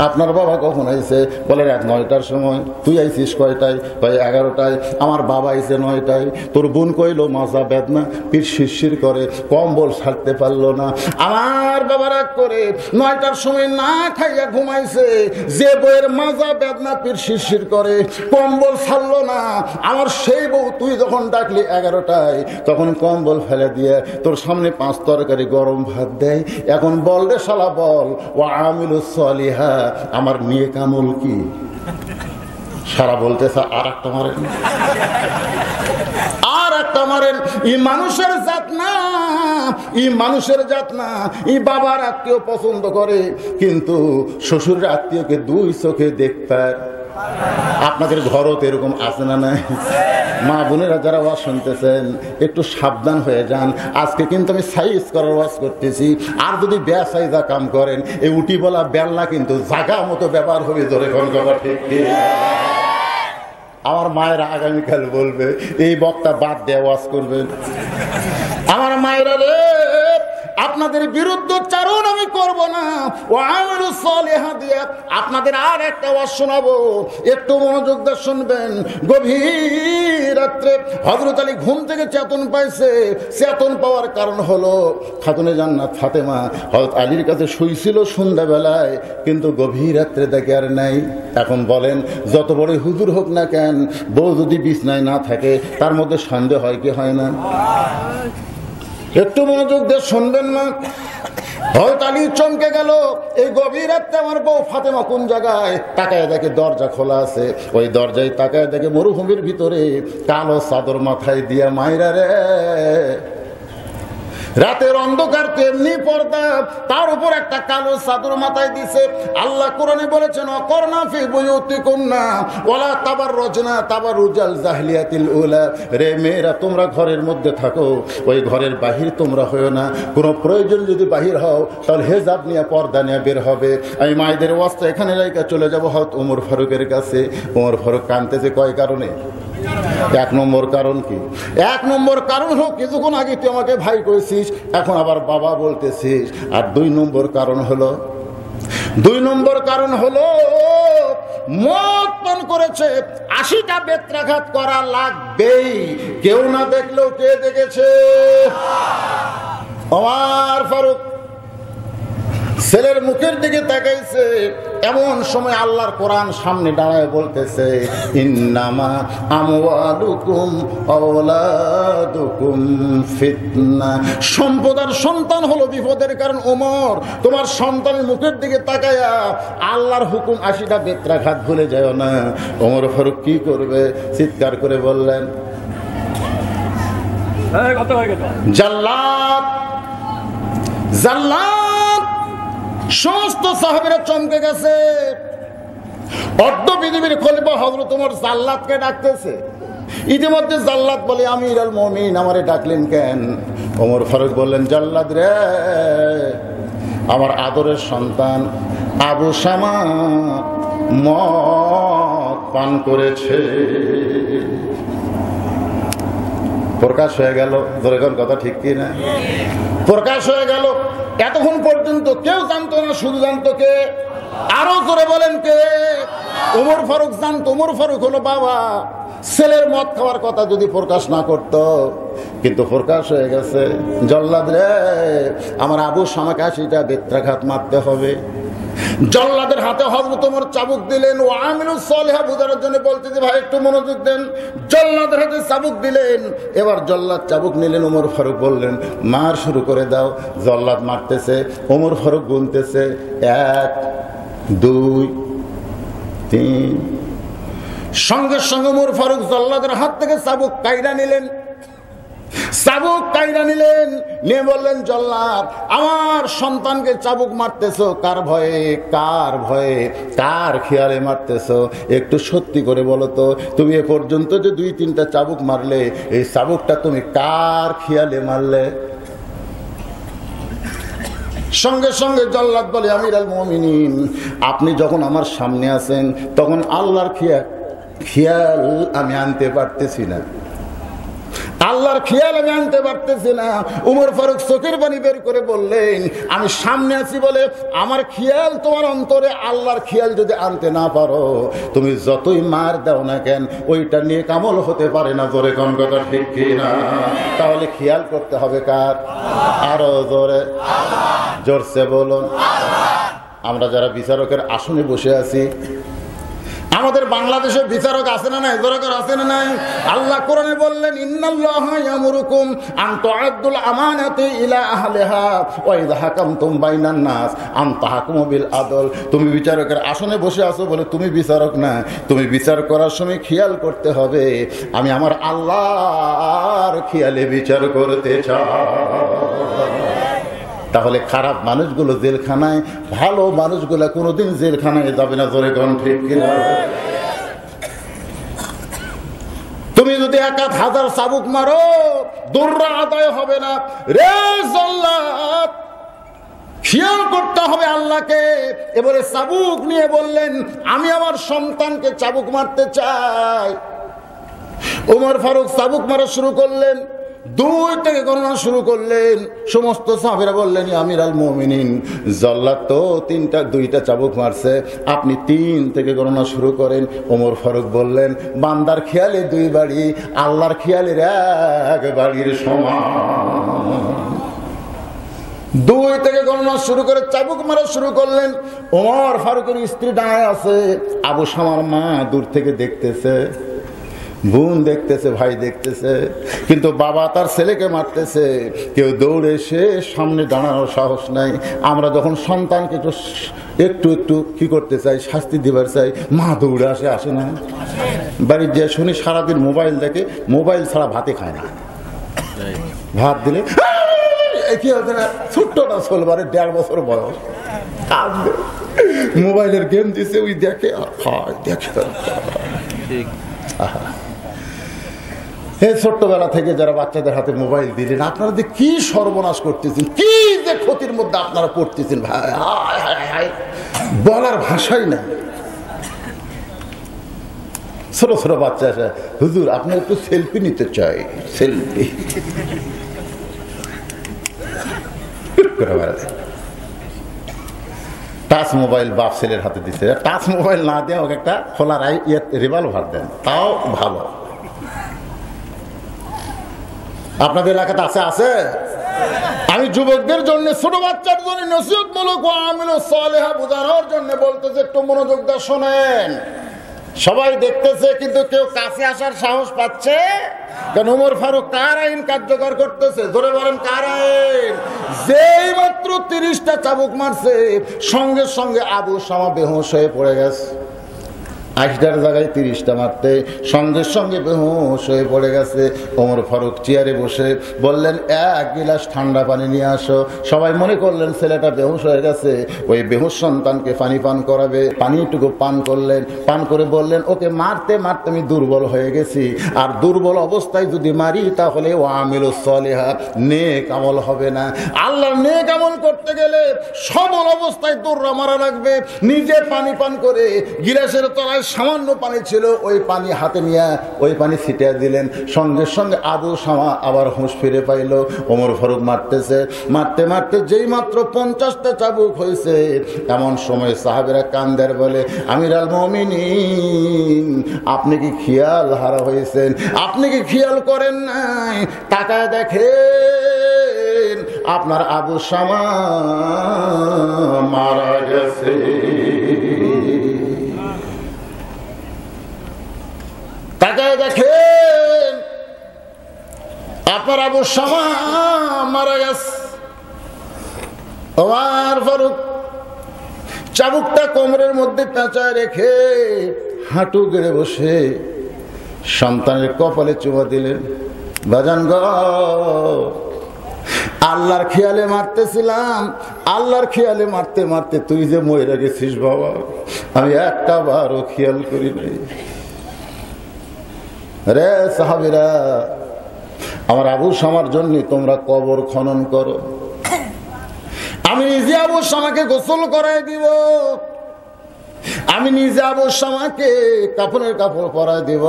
আপনার বাবা কখন আইছে? বলে রাত 9টার সময়। তুই আইছিস কয়টায়? ভাই 11টায়। আমার বাবা আইছে 9টায়। তোর বোন কইলো মাজা বেদনা, পিঠ শিরশির করে, কম্বল ছাড়তে পারলো না। আমার বাবা রাগ করে 9টার সময় না খাইয়া ঘুমাইছে, যে বউয়ের মাজা বেদনা পিঠ শিরশির করে, কম্বল ছাড়লো না, আমার সেই বউ তুই যখন ডাকলি 11টায় তখন কম্বল ফেলে দিয়ে তোর সামনে 5 তরকারি গরম ভাত দেয়। এখন বল রে শালা বল, ওয়া আমিলুস সালিহা, আমার নেক আমল কি? সারা বলতেছে আর একটা মারেন, আর একটা মারেন। ই মানুষের জাত না, ই মানুষের জাত না। ই বাবার আত্মীয় পছন্দ করে, কিন্তু শ্বশুরের আত্মীয়কে 2 চোখে দেখতে। আপনাদের ঘরও তো এরকম আছে না? নাই? মা বোনেরা যারা ওয়াজ শুনতেছেন একটু সাবধান হয়ে যান। আজকে কিন্তু আমি সাইজ করার ওয়াজ করতেছি, আর যদি বেসাইজা কাম করেন এই উটি বলা বেলনা কিন্তু জায়গা মতো ব্যবহার হবে। ধরে কোন কথা ঠিক? আমার মায়েরা আগামীকাল বলবে এই বক্তা বাদ দিয়ে ওয়াজ করবেন। আমার মায়েরা রে, আপনাদের বিরুদ্ধোচ্চারণ আমি করব না, ও আমিলুস সালিহা দিয়ে আপনাদের আর একটা ওয়াজ শোনাবো, একটু মনোযোগ দিয়ে শুনবেন। গভীর রাত্রে হযরত আলী ঘুম থেকে চেতন পাইছে। চেতন পাওয়ার কারণ হলো খাতুনে জান্নাত ফাতেমা হযরত আলীর কাছে শুইছিল সন্ধ্যাবেলায়, কিন্তু গভীর রাত্রে দেখে আর নাই। এখন বলেন যত বড় হুজুর হোক না কেন, বউ যদি বিছনায় না থাকে তার মধ্যে সন্দেহ হয় কি হয় না? একটু মনোযোগ দিয়ে শুনবেন না। হযরত আলী চমকে গেল, এই গভীর রাতে আমার বউ ফাতেমা কোন জায়গায়? তাকায় দেখে দরজা খোলা আছে। ওই দরজায় তাকায় দেখে মরুভূমির ভিতরে কালো চাদর মাথায় দিয়া মাইরা রে রাতের অন্ধকার তেমনি পর্দা, তার উপর একটা কালো চাদর মাথায় দিছে। আল্লাহ কোরআনে বলেছেন অকরনা ফি বুয়ুতিকুন্না ওয়ালা তাবাররুজনা তাবাররুজাল জাহিলিয়াতিল উলা। রে মেয়েরা, তোমরা ঘরের মধ্যে থাকো, ওই ঘরের বাহির তোমরা হয়ো না। কোনো প্রয়োজন যদি বাহির হও তাহলে হেজাব নিয়ে পর্দা নিয়ে বের হবে। আমি মায়েদের অবস্থা এখানে রাইকা চলে যাবো হয়তো ওমর ফারুকের কাছে। ওমর ফারুক কাঁদতেছে কয় কারণে? এক নম্বর কারণ কি? এক নম্বর কারণ হলো কিছুক্ষণ আগে তুই আমাকে ভাই কইছিস, এখন আবার বাবা বলতেছিস। আর দুই নম্বর কারণ হলো মদ পান করেছে, 80টা বেত্রাঘাত করা লাগবেই। কেউ না দেখলেও কে দেখেছে? ওমর ফারুক ছেলের মুখের দিকে তাকাইছে। এমন সময় আল্লাহর কোরআন সামনে দাঁড়ায় বলতেছে ইন্নামা আমওয়ালুকুম আওলাদুকুম ফিতনা। সম্পদ আর সন্তান হলো বিপদের কারণ। ওমর, তোমার সন্তানের মুখের দিকে তাকায়া আল্লাহর হুকুম 80টা বেত্রাঘাত ভুলে যায় না। ওমর ফারুক কি করবে? চিৎকার করে বললেন জাল্লাদ জাল্লাদ। সমস্ত সাহাবীরা চমকে গেছে। অর্ধ পৃথিবীর খলিফা হযরত ওমর জাল্লাদকে ডাকতেছে। ইতিমধ্যে জাল্লাদ বলে আমিরুল মুমিনিন, আমারে ডাকলেন কেন? ওমর ফারুক বললেন জাল্লাদ রে, আমার আদরের সন্তান আবু শামা মদ পান করেছে। প্রকাশ হয়ে গেল। ধরেন কথা ঠিক কি না? প্রকাশ হয়ে গেল। এতক্ষণ পর্যন্ত কেউ জানতো না, শুধু জানতো কে? আরো জোরে বলেন কে? ওমর ফারুক জানতো। ওমর ফারুক হলো বাবা। ছেলের মদ খাওয়ার কথা যদি প্রকাশ না করত, কিন্তু প্রকাশ হয়ে গেছে। জল্লাদ রে, আমার আবু শামাকে 80টা বেত্রাঘাত মারতে হবে। জল্লাদের হাতে হযরত ওমর চাবুক দিলেন। ও আমিলুস সালিহা বুঝানোর জন্য বলতেছি ভাই একটু মনোযোগ দেন। জল্লাদের হাতে চাবুক দিলেন। এবার জল্লাদ চাবুক নিলেন। ওমর ফারুক বললেন মার শুরু করে দাও। জল্লাদ মারতেছে, ওমর ফারুক গুনতেছে 1 2 3। সঙ্গে সঙ্গে ওমর ফারুক জল্লাদের হাত থেকে চাবুক কাইরা নিলেন। নিয়ে বললেন জল্লাদ, আমার সন্তানকে চাবুক মারতেছো কার ভয়ে? কার ভয়ে, কার খেয়ালে মারতেছো? একটু সত্যি করে বলো তো, তুমি এ পর্যন্ত যে 2-3টা চাবুক মারলে, এই চাবুকটা তুমি কার খেয়ালে মারলে? সঙ্গে সঙ্গে জল্লাদ বলে আমিরুল মুমিনিন, আপনি যখন আমার সামনে আছেন তখন আল্লাহর খেয়াল আমি আনতে পারতেছি না। উমর ফারুক চোখের পানি বের করে বললেন আমি সামনে আছি বলে আমার খেয়াল তোমার অন্তরে আল্লাহর খেয়াল যদি আনতে না পারো, তুমি যতই মার দাও না কেন ওইটা নিয়ে কামল হতে পারে না। জোরে কোন কথা ঠিক কি না? তাহলে খেয়াল করতে হবে কার? আরো জোরে, জোরসে বলুন। আমরা যারা বিচারকের আসনে বসে আছি, আমাদের বাংলাদেশে বিচারক আছে না নাই? জোরাকার আছে না নাই? আল্লাহ কোরআনে বললেন ইন্নাল্লাহা ইয়ামুরুকুম আন তুআদ্দুল আমানাতি ইলা আহলিহা ওয়া ইযা হাকামতুম বাইনান নাস আন তাহকুমু বিল আদল। তুমি বিচারকের আসনে বসে আছো বলে তুমি বিচারক না। তুমি বিচার করার সময় খেয়াল করতে হবে আমি আমার আল্লাহর খেয়ালে বিচার করতে চাই। তাহলে খারাপ মানুষগুলো জেলখানায়, ভালো মানুষগুলো কোনোদিন জেলখানায় যাবে না। জোরে কোন ঠিক কিনা? তুমি যদি 1000 চাবুক মারো দুররা আদায় হবে না। রে জল্লাদ, খেয়াল করতে হবে আল্লাহকে। এবারে চাবুক নিয়ে বললেন আমি আমার সন্তানকে চাবুক মারতে চাই। ওমর ফারুক চাবুক মারা শুরু করলেন। 2 থেকে গণনা শুরু করলেন। সমস্ত সাহাবীরা বললেন আমিরুল মুমিনিন, জল্লাদ তো 2টা চাবুক মারছে, আপনি 3 থেকে গণনা শুরু করেন। ওমর ফারুক বললেন বান্দার খেয়ালে 2 বাড়ি, আল্লাহর খেয়ালের 1 বাড়ির সমান। 2 থেকে গণনা শুরু করে চাবুক মারা শুরু করলেন। ওমর ফারুকের স্ত্রী দাঁড়ায় আছে, আবু শামার মা দূর থেকে দেখতেছে, বোন দেখতেছে, ভাই দেখতেছে, কিন্তু বাবা তার ছেলেকে মারতেছে। কেউ দৌড়ে এসে সামনে দাঁড়ানোর সাহস নাই। আমরা যখন সন্তানকে একটু একটু কি করতে চাই, শাস্তি দিবার চাই, মা দৌড়ে আসে না? বাড়ির যে শুনি সারাদিন মোবাইল দেখে, মোবাইল ছাড়া ভাতে খায় না। ভাত দিলে কি হচ্ছে না, ছোট্ট না, 1.5 বছর বয়স, কাঁদবে, মোবাইলের গেম দিছে, ওই দেখে দেখে। এই ছোট্টবেলা থেকে যারা বাচ্চাদের হাতে মোবাইল দিলেন, আপনারা যে কি সর্বনাশ করতেছেন, কি যে ক্ষতির মধ্যে আপনারা পড়তেছেন ভাই, বলার ভাষাই নাই। ছোট ছোট বাচ্চা আসে, হুজুর আপনার একটু সেলফি নিতে চাই, সেলফি। টাচ মোবাইল বাপ ছেলের হাতে দিচ্ছে, টাচ মোবাইল না দিয়ে ওকে একটা খোলা রিভলভার দেন, তাও ভালো। আপনাদের এলাকাতে আছে? আছে। আমি যুবকদের জন্য, ছোট বাচ্চার জন্য নসিহতমূলক আমিল সালেহা বোঝানোর জন্য বলতেছে, একটু মনোযোগ দিয়ে শোনেন। সবাই দেখতেছে কিন্তু কেউ কাছে আসার সাহস পাচ্ছে কেন? ওমর ফারুক কার আইন কার্যকর করতেছে? জোরে বলেন কার আইন? যেই মাত্র 30টা চাবুক মারছে, সঙ্গে সঙ্গে আবু শামা বেহুশ হয়ে পড়ে গেছে। 80টার জায়গায় 30টা মারতে সঙ্গে সঙ্গে বেহুশ হয়ে পড়ে গেছে। ওমর ফারুক চেয়ারে বসে বললেন, 1 গিলাস ঠান্ডা পানি নিয়ে আসো। সবাই মনে করলেন ছেলেটা বেহুশ হয়ে গেছে, ওই বেহুশ সন্তানকে পানি পান করাবে। পানিটুকু পান করলেন, পান করে বললেন, ওকে মারতে মারতে আমি দুর্বল হয়ে গেছি, আর দুর্বল অবস্থায় যদি মারি তাহলে ও আমিলুস সালিহা, নেক আমল হবে না। আল্লাহর নেক আমল করতে গেলে সবল অবস্থায় দৌড়া মারা লাগবে। নিজে পানি পান করে গিলাসের তলায় সামান্য পানি ছিল, ওই পানি হাতে নিয়ে ওই পানি ছিটিয়ে দিলেন। সঙ্গে সঙ্গে আবু শামা আবার হুঁশ ফিরে পাইল। ওমর ফারুক মারতেছে, মারতে মারতে যেই মাত্র 50টা চাবুক হয়েছে, এমন সময় সাহাবেরা কান্দার বলে, আমিরুল মুমিনিন আপনি কি খেয়াল হারা হয়েছেন? আপনি কি খেয়াল করেন নাই? তাকায় দেখেন আপনার আবু শামা মারা গেছে। তাকায় দেখেন আপনার আবু শামা মারা গেছে। ওমর ফারুক চাবুকটা কোমরের মধ্যে পেঁচায় রেখে হাঁটু গেড়ে বসে সন্তানের কপালে চুমা দিলেন। বাজান গো, আল্লাহর খেয়ালে মারতেছিলাম, আল্লাহর খেয়ালে মারতে মারতে তুই যে মরে গেছিস বাবা, আমি একটা বারও খেয়াল করি নাই। রে সাহাবীরা, আমার আবু শামার জন্য তোমরা কবর খনন করো, আমি নিজে আবু শামাকে গোসল করাই দিব, আমি নিজে আবু শামাকে কাপড়ের কাপড় পরাই দিব,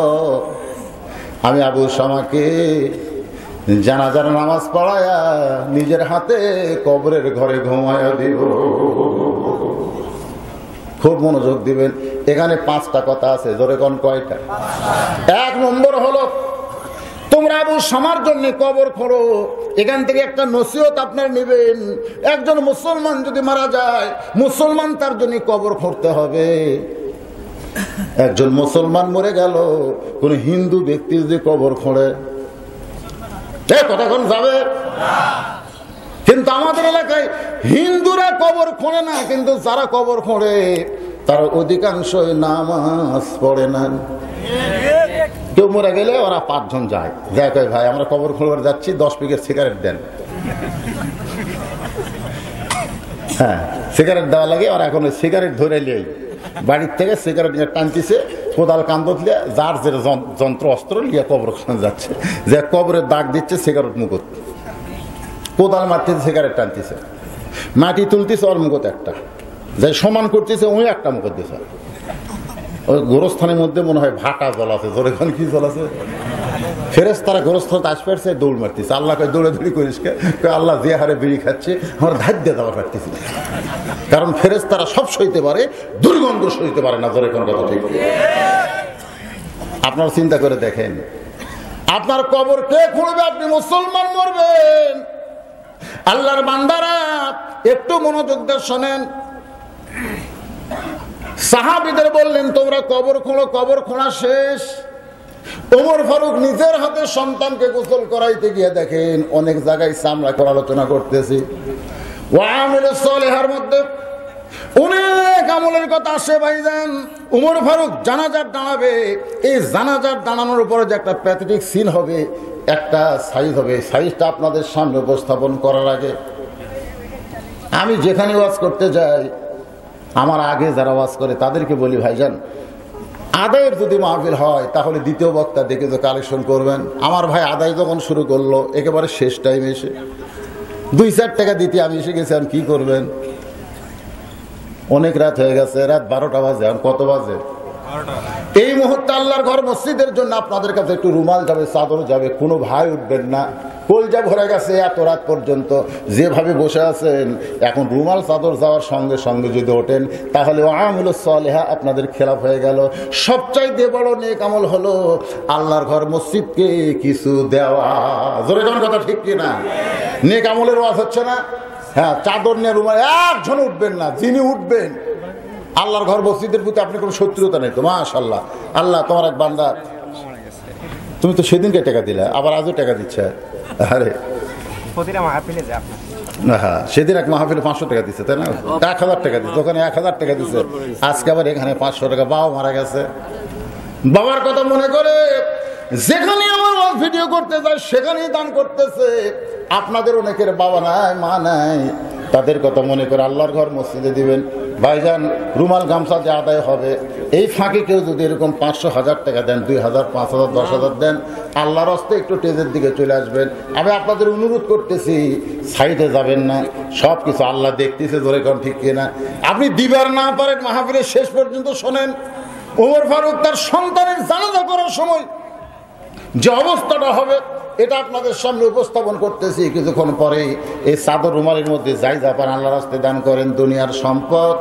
আমি আবু শামাকে জানাজার নামাজ পড়ায়া নিজের হাতে কবরের ঘরে ঘুমায়া দিব। খুব মনোযোগ দিবেন, এখানে 5টা কথা আছে। জোরে কোন কয়টা? 1 নম্বর হলো, তোমরা আবু শামার জন্য কবর খোঁড়ো। এখান থেকে একটা নসিহত আপনার নেবেন, একজন মুসলমান যদি মারা যায়, মুসলমান তার জন্য কবর খুঁড়তে হবে। একজন মুসলমান মরে গেল, কোন হিন্দু ব্যক্তি যদি কবর খোঁড়ে, কথা কোন যাবে? কিন্তু আমাদের এলাকায় হিন্দুরা কবর খোঁড়ে না, কিন্তু যারা কবর খোঁড়ে তারা অধিকাংশই নামাজ পড়ে না। কেউ মরে গেলে ওরা 5 জন যায়, কয় ভাই আমরা কবর খোঁড়বার যাচ্ছি, 10 প্যাকেট সিগারেট দেন। হ্যাঁ, সিগারেট দেওয়া লাগে। ওরা এখন সিগারেট ধরে নিয়ে বাড়ির থেকে সিগারেট নিয়ে টানতেছে, কোদাল কান্দত লিয়ে, যার যে যন্ত্র অস্ত্র নিয়ে কবর যাচ্ছে, যে কবরের দাগ দিচ্ছে সিগারেট মুখত, কোদাল মারতেছে, সিগারেট টানতেছে, মাটি তুলতেছে ওর মুখত একটা, যে সমান করতেছে ওই একটা মুখত দিছে। ওই গোরস্থানের মধ্যে মনে হয় ভাটা জল আছে। জোরে কোন কি জল আছে? ফেরেশতারা গোরস্থানে আসছে, দৌড় মারতেছে। আল্লাহ কয় দৌড়ে দৌড়ি করিস কে? আল্লাহ যে হারে বিড়ি খাচ্ছে আমার ধার্য দেওয়া পারতেছি, কারণ ফেরেশতারা সব সইতে পারে, দুর্গন্ধ সইতে পারে না। জোরে কোন কথা ঠিক? আপনারা চিন্তা করে দেখেন, আপনার কবর কে খুঁড়বে? আপনি মুসলমান মরবেন। আল্লাহর বান্দারা একটু মনোযোগ দিয়ে শোনেন। সাহাবীদের বললেন তোমরা কবর খোঁড়ো। কবর খোঁড়া শেষ, ওমর ফারুক নিজের হাতে সন্তানকে গোসল করাইতে গিয়ে দেখেন অনেক জায়গায় চামড়া করে আলোচনা করতেছি। ওয়ামিলুস সালিহার মধ্যে অনেক আমলের কথা আসে ভাইজান। ওমর ফারুক জানাজার দাঁড়াবে, এই জানাজার দাঁড়ানোর উপরে যে একটা প্যাথেটিক সিন হবে, একটা সাইজ হবে। সাইজটা আপনাদের সামনে উপস্থাপন করার আগে আমি যেখানে ওয়াজ করতে যাই, আমার আগে যারা ওয়াজ করে তাদেরকে বলি, ভাইজান আদায়ের যদি মাহফিল হয় তাহলে দ্বিতীয় বক্তা দেখে তো কালেকশন করবেন। আমার ভাই আদায় যখন শুরু করলো একেবারে শেষ টাইমে এসে 2-4 টাকা দিতে আমি এসে গেছি, কি করবেন? অনেক রাত হয়ে গেছে, রাত 12টা বাজে। এখন কত বাজে? এই মুহূর্তে আল্লাহর ঘর মসজিদের জন্য আপনাদের কাছে একটু রুমাল যাবে, চাদর যাবে, কোনো ভাই উঠবেন না। কলজা ভরে গেছে এত রাত পর্যন্ত যেভাবে বসে আছেন, এখন রুমাল চাদর যাওয়ার সঙ্গে সঙ্গে যদি ওঠেন তাহলে আমালুস সালিহা আপনাদের খেলাফ হয়ে গেল। সবচাইতে বড় নেক আমল হলো আল্লাহর ঘর মসজিদকে কিছু দেওয়া। জোরে কোন কথা ঠিক কি না? নেক আমলের ওয়াজ হচ্ছে না? হ্যাঁ, চাদর নিয়ে রুমাল একজন উঠবেন না। যিনি উঠবেন, আল্লাহর ঘর মসজিদের প্রতি আপনি কোনো শত্রুতা নেই তো? মাশাআল্লাহ। আল্লাহ তোমার এক বান্দা, তুমি তো সেদিনকে টাকা দিলে, আবার আজও টাকা দিচ্ছে। আরে হ্যাঁ, সেদিন এক মাহফিলে 500 টাকা দিচ্ছে, তাই না? 1000 টাকা দিচ্ছে, ওখানে 1000 টাকা দিচ্ছে, আজকে আবার এখানে 500 টাকা। বাবা মারা গেছে, বাবার কথা মনে করে যেখানে আমার ভিডিও করতে যায় সেখানেই দান করতেছে। আপনাদের অনেকের বাবা নাই, মা নাই, তাদের কথা মনে করে আল্লাহর ঘর মসজিদে দিবেন। ভাইজান রুমাল গামছা যে আদায় হবে, এই ফাঁকে কেউ যদি এরকম 500, 1000 টাকা দেন, 2000, 5000, 10,000 দেন, আল্লাহর হস্তে একটু টেজের দিকে চলে আসবেন। আমি আপনাদের অনুরোধ করতেছি, সাইডে যাবেন না, সব কিছু আল্লাহ দেখতেছে। ধরে কোন ঠিক কিনা? আপনি দিবার না পারেন, মাহফিলের শেষ পর্যন্ত শোনেন। ওমর ফারুক তার সন্তানের জানাজা করার সময় যে অবস্থাটা হবে এটা আপনাদের সামনে উপস্থাপন করতেছি। কিছুক্ষণ পরে এই চাদর রুমালের মধ্যে যাই যা পান আল্লাহর রাস্তায় দান করেন। দুনিয়ার সম্পদ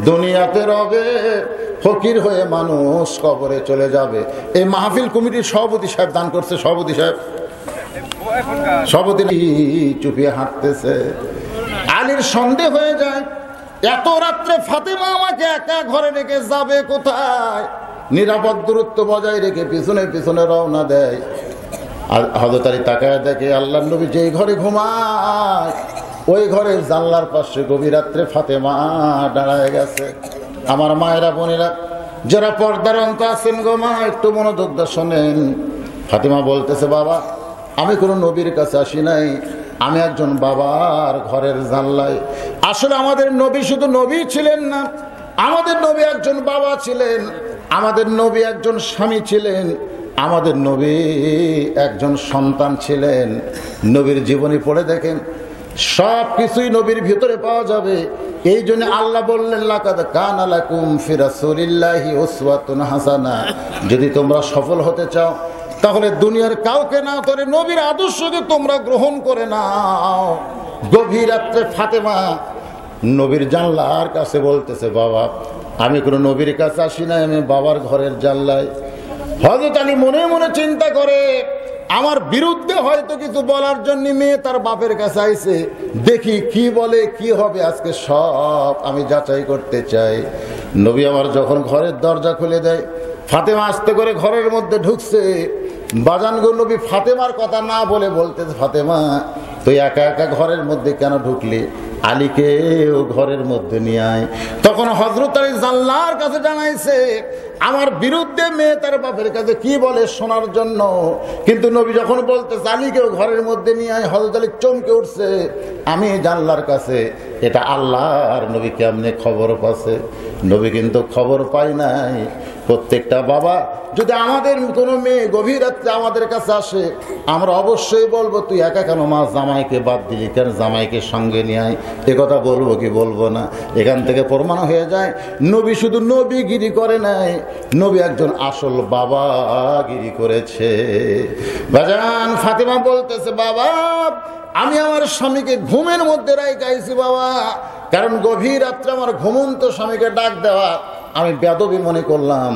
দুনিয়াতে রবে, ফকির হয়ে মানুষ কবরে চলে যাবে। এই মাহফিল কমিটির সভাপতি সাহেব দান করছে। সভাপতি সাহেব, সভাপতি চুপিয়ে হাঁটতেছে। আলীর সন্দেহ হয়ে যায়, এত রাত্রে ফাতেমা আমাকে একা ঘরে রেখে যাবে কোথায়? নিরাপদ দূরত্ব বজায় রেখে পিছনে পিছনে রওনা দেয়। হযরত আলী তাকায় দেখে আল্লাহর নবী যেই ঘরে ঘুমায় ওই ঘরের জানলার পাশে গভীর রাত্রে ফাতেমা দাঁড়ায় গেছে। আমার মায়েরা, বোনেরা, যারা পর্দার অন্ত আছেন গো মা, একটু মনোযোগ দিয়ে শোনেন। ফাতেমা বলতেছে, বাবা আমি কোনো নবীর কাছে আসি নাই, আমি একজন বাবার ঘরের জানলায়। আসলে আমাদের নবী শুধু নবী ছিলেন না, আমাদের নবী একজন বাবা ছিলেন, আমাদের নবী একজন স্বামী ছিলেন, আমাদের নবী একজন সন্তান ছিলেন। নবীর জীবনী পড়ে দেখেন, সব কিছুই নবীর ভিতরে পাওয়া যাবে। এই জন্য আল্লাহ বললেন, লাকাদ কানা লাকুম ফি রাসূলিল্লাহি উসওয়াতুন হাসানা। যদি তোমরা সফল হতে চাও তাহলে দুনিয়ার কাউকে না ধরে নবীর আদর্শকে তোমরা গ্রহণ করে নাও। গভীর রাত্রে ফাতেমা নবীর জানলার কাছে বলতেছে, বাবা আমি কোনো নবীর কাছে আসি না, আমি বাবার ঘরের জানলায়। হযরত আলী মনে মনে চিন্তা করে, আমার বিরুদ্ধে হয়তো কিছু বলার জন্য মেয়ে তার বাপের কাছে আইছে, দেখি কি বলে, কি হবে আজকে সব আমি যাচাই করতে চাই। নবী আমার যখন ঘরের দরজা খুলে দেয়, ফাতেমা আস্তে করে ঘরের মধ্যে ঢুকছে। বাজানগো নবী ফাতেমার কথা না বলে বলতেছে, ফাতেমা তুই একা একা ঘরের মধ্যে কেন ঢুকলি? আলীকেও ঘরের মধ্যে নিয়ে আয়। তখন হযরত আলী জানলার কাছে জানাইছে আমার বিরুদ্ধে মেয়ে তার বাপের কাছে কি বলে শোনার জন্য। কিন্তু নবী যখন বলতেছে আলীকেও ঘরের মধ্যে নিয়ে আয়, হযরত আলী চমকে উঠছে। আমি জানলার কাছে, এটা আল্লাহর নবী কেমনে খবর পাচ্ছে? নবী কিন্তু খবর পায় নাই। প্রত্যেকটা বাবা যদি আমাদের কোনো মেয়ে গভীর রাত্রে আমাদের কাছে আসে, আমরা অবশ্যই বলবো তুই একা কেন মা জামাইকে বাদ দিলি, কেন জামাইকে সঙ্গে নিয়ে আয়। এ কথা বলবো কি বলবো না? এখান থেকে প্রমাণ হয়ে যায় নবী শুধু নবীগিরি করে নাই, নবী একজন আসল বাবাগিরি করেছে। বাজান ফাতেমা বলতেছে, বাবা আমি আমার স্বামীকে ঘুমের মধ্যে রাইখাইছি বাবা, কারণ গভীর রাত্রে আমার ঘুমন্ত স্বামীকে ডাক দেওয়া আমি বেদবি মনে করলাম।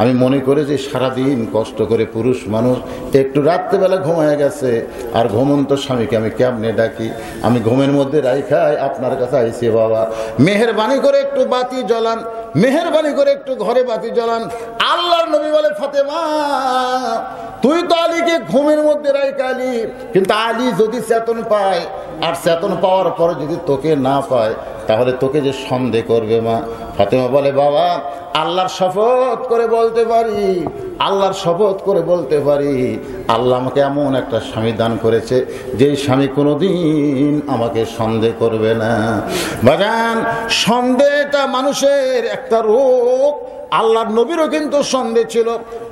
আমি মনে করে যে সারাদিন কষ্ট করে পুরুষ মানুষ একটু রাত্রেবেলা ঘুমায় গেছে, আর ঘুমন্ত স্বামীকে আমি কেমনে ডাকি? আমি ঘুমের মধ্যে রাইখাই আপনার কাছে আইছি বাবা, মেহেরবানি করে একটু বাতি জ্বলান, মেহেরবানি করে একটু ঘরে বাতি জ্বলান। আল্লাহর নবী বলে, ফাতেমা তুই তো আলীকে ঘুমের মধ্যে রাইখালি, কিন্তু আলী যদি চেতন পায় আর চেতন পাওয়ার পরে যদি তোকে না পায় তাহলে তোকে যে সন্দেহ করবে মা। ফাতেমা বলে, বাবা আল্লাহর শপথ করে বলতে পারি, আল্লাহর শপথ করে বলতে পারি, আল্লাহ আমাকে এমন একটা স্বামী দান করেছে যেই স্বামী কোনোদিন আমাকে সন্দেহ করবে না। বাজান, সন্দেহটা মানুষের একটা রোগ। আল্লাহর নবীরও কিন্তু সন্দেহ ছিল।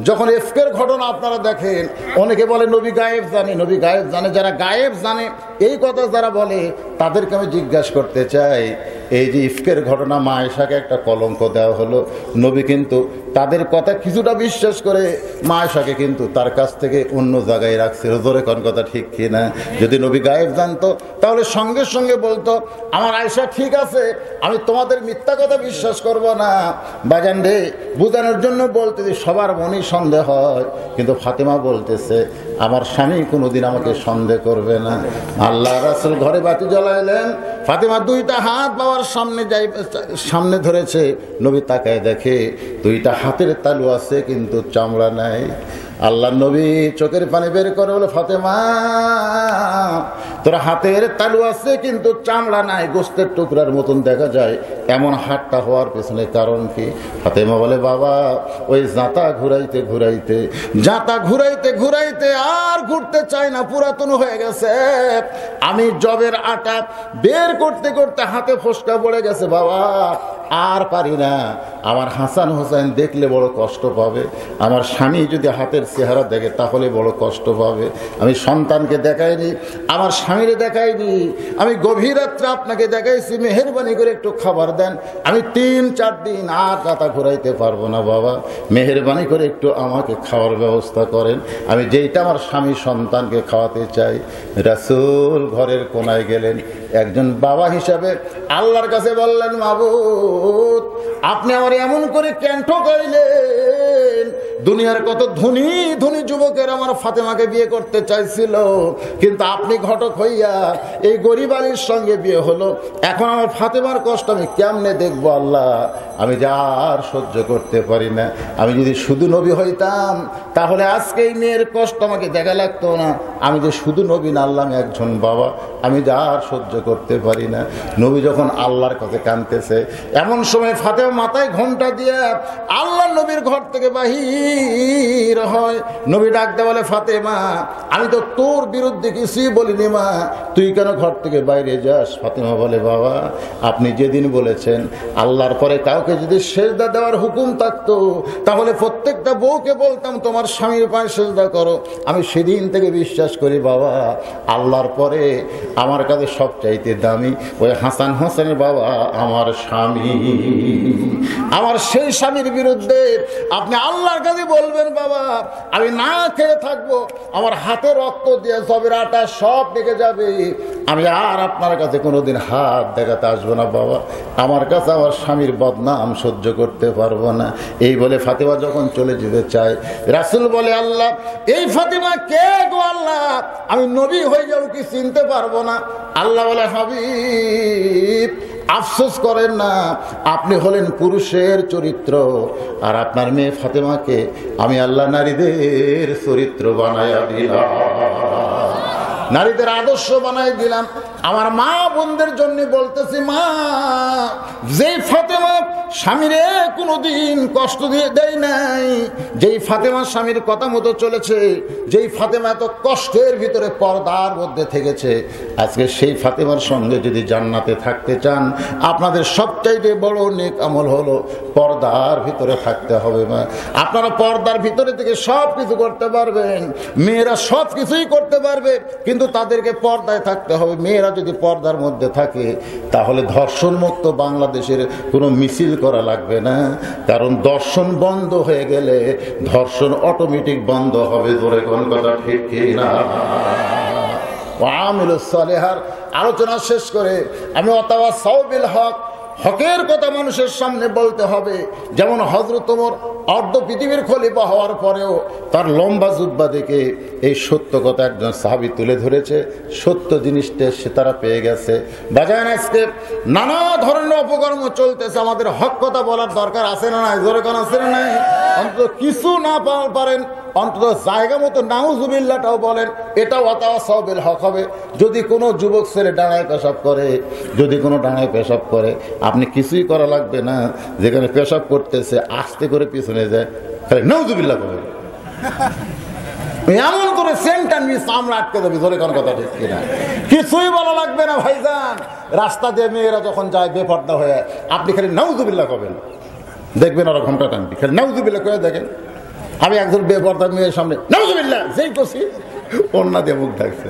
যখন ইফকের ঘটনা আপনারা দেখেন, অনেকে বলে নবী গায়েব জানে, নবী গায়েব জানে। যারা গায়েব জানে এই কথা যারা বলে তাদেরকে আমি জিজ্ঞাসা করতে চাই, এই যে ইফকের ঘটনা মা আয়েশাকে একটা কলঙ্ক দেওয়া হলো, নবী কিন্তু তাদের কথা কিছুটা বিশ্বাস করে মা আয়েশাকে কিন্তু তার কাছ থেকে অন্য জায়গায় রাখছিল। জোরে কোন কথা ঠিক কি না? যদি নবী গায়েব জানতো তাহলে সঙ্গে সঙ্গে বলতো, আমার আয়েশা ঠিক আছে, আমি তোমাদের মিথ্যা কথা বিশ্বাস করব না। বাজান রে, বোঝানোর জন্য বলতে যে সবার মনেই সন্দেহ হয়, কিন্তু ফাতেমা বলতেছে আমার স্বামী কোনোদিন আমাকে সন্দেহ করবে না। আল্লাহ রাসূল ঘরে বাতি জ্বালাইলেন, ফাতেমা দুইটা হাত বাবার সামনে ধরেছে। নবী তাকায় দেখে দুইটা হাতের তালু আছে কিন্তু চামড়া নাই। আল্লাহ নবী চোখের পানি বের করে বলে, ফাতেমা তোর হাতের তালু আছে কিন্তু চামড়া নাই, গোস্তের টুকরার মতন দেখা যায়, এমন হাতটা হওয়ার পেছনে কারণ কি? ফাতেমা বলে, বাবা ওই জাঁতা ঘুরাইতে ঘুরাইতে আর ঘুরতে চায় না, পুরাতন হয়ে গেছে। আমি জবের আটা বের করতে করতে হাতে ফোসকা পড়ে গেছে বাবা, আর পারি না। আমার হাসান হোসেন দেখলে বড় কষ্ট পাবে, আমার স্বামী যদি হাতের চেহারা দেখে তাহলে বড় কষ্ট পাবে। আমি সন্তানকে দেখাইনি, আমার স্বামীরে দেখাইনি, আমি গভীর রাত্রে আপনাকে দেখাইছি, মেহেরবানি করে একটু খাবার দেন। আমি 3-4 দিন আর কাতা ঘুরাইতে পারবো না বাবা, মেহেরবানি করে একটু আমাকে খাওয়ার ব্যবস্থা করেন, আমি যেইটা আমার স্বামী সন্তানকে খাওয়াতে চাই। রাসূল ঘরের কোনায় গেলেন, একজন বাবা হিসাবে আল্লাহর কাছে বললেন, মাবুদ আপনি আমার এমন করে কেন ঠকাইলেন? দুনিয়ার কত ধনী ধনী যুবকের আমার ফাতেমাকে বিয়ে করতে চাইছিল, কিন্তু আপনি ঘটক হইয়া এই গরিব আলীর সঙ্গে বিয়ে হলো। এখন আমার ফাতেমার কষ্ট আমি কেমনে দেখবো আল্লাহ? আমি যা আর সহ্য করতে পারি না। আমি যদি শুধু নবী হইতাম তাহলে আজকে এই মেয়ের কষ্ট আমাকে দেখা লাগতো না। আমি যে শুধু নবী না, আল্লাহ আমি একজন বাবা, আমি যা আর সহ্য করতে পারি না। নবী যখন আল্লাহর কাছে কাঁদতেছে, এমন সময় ফাতেমা মাথায় ঘোমটা দিয়ে আল্লাহ নবীর ঘর থেকে বাহির হয়। নবী ডাকতে বলে, ফাতেমা আমি তো তোর বিরুদ্ধে কিছুই বলিনি মা, তুই কেন ঘর থেকে বাইরে যাস? ফাতেমা বলে, বাবা আপনি যেদিন বলেছেন আল্লাহর পরে কাউকে যদি সেজদা দেওয়ার হুকুম থাকতো তাহলে প্রত্যেকটা বউকে বলতাম তোমার স্বামীর পায়ে সেজদা করো। আমি সেদিন থেকে বিশ্বাস করি বাবা, আল্লাহর পরে আমার কাছে সবচাইতে দামি ওই হাসান হোসেনের বাবা আমার স্বামী। আমার সেই স্বামীর বিরুদ্ধে আপনি আল্লাহর কাছে বলবেন বাবা আমি না খেয়ে থাকবো, আমার হাতে রক্ত দিয়ে জবের আটা সব লেগে যাবে, আমি আর আপনার কাছে কোনোদিন হাত দেখাতে আসবো না বাবা, আমার কাছে আমার স্বামীর বদনাম সহ্য করতে পারবো না। এই বলে ফাতেমা যখন চলে যেতে চায়, রাসূল বলে, আল্লাহ এই ফাতেমা কে গো আল্লাহ? আমি নবী হয়ে যাবো কি চিনতে পারবো না? আল্লাহ বলে, হাবিব আফসোস করেন না, আপনি হলেন পুরুষের চরিত্র, আর আপনার মেয়ে ফাতেমাকে আমি আল্লাহ নারীদের চরিত্র বানায়া দিলাম, নারীদের আদর্শ বানাই দিলাম। আমার মা বোনদের জন্য বলতেছি, মা যেই ফাতেমা স্বামীরে কোনোদিন কষ্ট দিয়ে দেয় নাই, যেই ফাতেমা স্বামীর কথা মতো চলেছে, যেই ফাতেমা এত কষ্টের ভিতরে পর্দার মধ্যে থেকেছে, আজকে সেই ফাতেমার সঙ্গে যদি জান্নাতে থাকতে চান আপনাদের সবচাইতে বড় নেক আমল হলো পর্দার ভিতরে থাকতে হবে। মা আপনারা পর্দার ভিতরে থেকে সব কিছু করতে পারবেন, মেয়েরা সব কিছুই করতে পারবে, কিন্তু তাদেরকে পর্দায় থাকতে হবে। মেয়েরা যদি পর্দার মধ্যে থাকে তাহলে ধর্ষণ মুক্ত বাংলাদেশের কোনো মিছিল করা লাগবে না, কারণ দর্শন বন্ধ হয়ে গেলে ধর্ষণ অটোমেটিক বন্ধ হবে। ধরে কোন কথা ঠিক কিনা? ওয়ামিলুস সালিহার আলোচনা শেষ করে আমি ওয়াতাওয়াসাউ বিল হক, হকের কথা মানুষের সামনে বলতে হবে। যেমন হযরত ওমর অর্ধ পৃথিবীর খলিফা হওয়ার পরেও তার লম্বা জুব্বা দেখে এই সত্য কথা একজন সাহাবী তুলে ধরেছে। সত্য জিনিসটা সে তারা পেয়ে গেছে। বাজান আজকে নানা ধরনের অপকর্ম চলতেছে, আমাদের হক কথা বলার দরকার আছে না নাই? জোরে কোন আছে না নাই? অন্তত কিছু না পারেন অন্তত জায়গা মতো নাউজুবিল্লাহটাও বলেন, এটাও ওয়াতাওয়াসাবিল হক হবে। যদি কোনো যুবক ছেলে ডাঙায় পেশাব করে, যদি কোনো ডাঙায় পেশাব করে, আপনি কিছুই করা লাগবে না। যেখানে পেশাব করতেছে আস্তে করে পিছনে যায়, খালি নাউজুবিল্লাহ বলে এমন করে সেন্টার নিয়ে আমরা আটকে দেবে। ধরে কোন কথা ঠিক কিনা? কিছুই বলা লাগবে না ভাইজান। রাস্তা দিয়ে মেয়েরা যখন যায় বেপর্দা হয়ে, আপনি খালি নাউজুবিল্লাহ করবেন, দেখবেন ওরা ঘন্টা টানবি, খালি নাউজুবিল্লাহ করে দেখেন। আমি একজন বেপর্দা মেয়ের সামনে নাউজুবিল্লাহ যেই করছি, অন্যা দিয়ে মুখ ঢাকছে।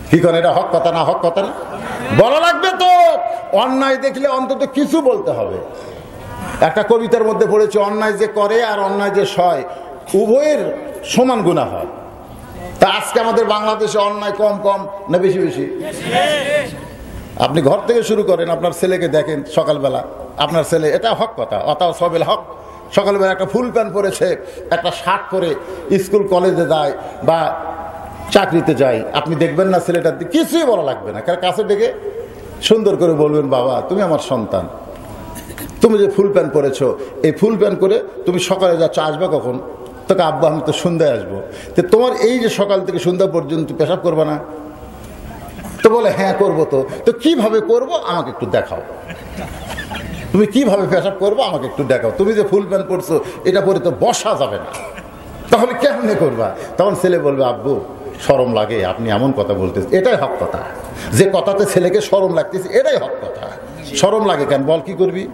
কি করেন? এটা হক কথা না? হক কথা না? বলা লাগবে তো। অন্যায় দেখলে অন্তত কিছু বলতে হবে। একটা কবিতার মধ্যে পড়েছে, অন্যায় যে করে আর অন্যায় যে সয় উভয়ের সমান গুনাহ হয়। তা আজকে আমাদের বাংলাদেশে অন্যায় কম কম না বেশি বেশি? আপনি ঘর থেকে শুরু করেন, আপনার ছেলেকে দেখেন সকালবেলা, আপনার ছেলে, এটা হক কথা, ওয়াতাওয়াসাবিল হক, সকালবেলা একটা ফুল প্যান্ট পরেছে, একটা শার্ট পরে স্কুল কলেজে যায় বা চাকরিতে যায়, আপনি দেখবেন না ছেলেটার দিকে কিছুই বলা লাগবে না, কাছে ডেকে সুন্দর করে বলবেন, বাবা তুমি আমার সন্তান, তুমি যে ফুল প্যান্ট পরেছো, এই ফুল প্যান্ট করে তুমি সকালে যাচ্ছ, আসবে কখন? তোকে আব্বা আমি তো সন্ধ্যায় আসবো। তো তোমার এই যে সকাল থেকে সন্ধ্যা পর্যন্ত পেশাব করবে না? তো বলে হ্যাঁ করবো। তো কিভাবে করবো আমাকে একটু দেখাও, তুমি কিভাবে পেশাব করবো আমাকে একটু দেখাও। তুমি যে ফুল প্যান্ট পরছো এটা পরে তো বসা যাবে না, তাহলে কেমনে করবা? তখন ছেলে বলবে, আব্বু শরম লাগে, আপনি এমন কথা বলতেছেন। এটাই হক কথা, যে কথাতে ছেলেকে শরম লাগতেছে এটাই হক কথা। শরম লাগে কেন? বল কি করবি?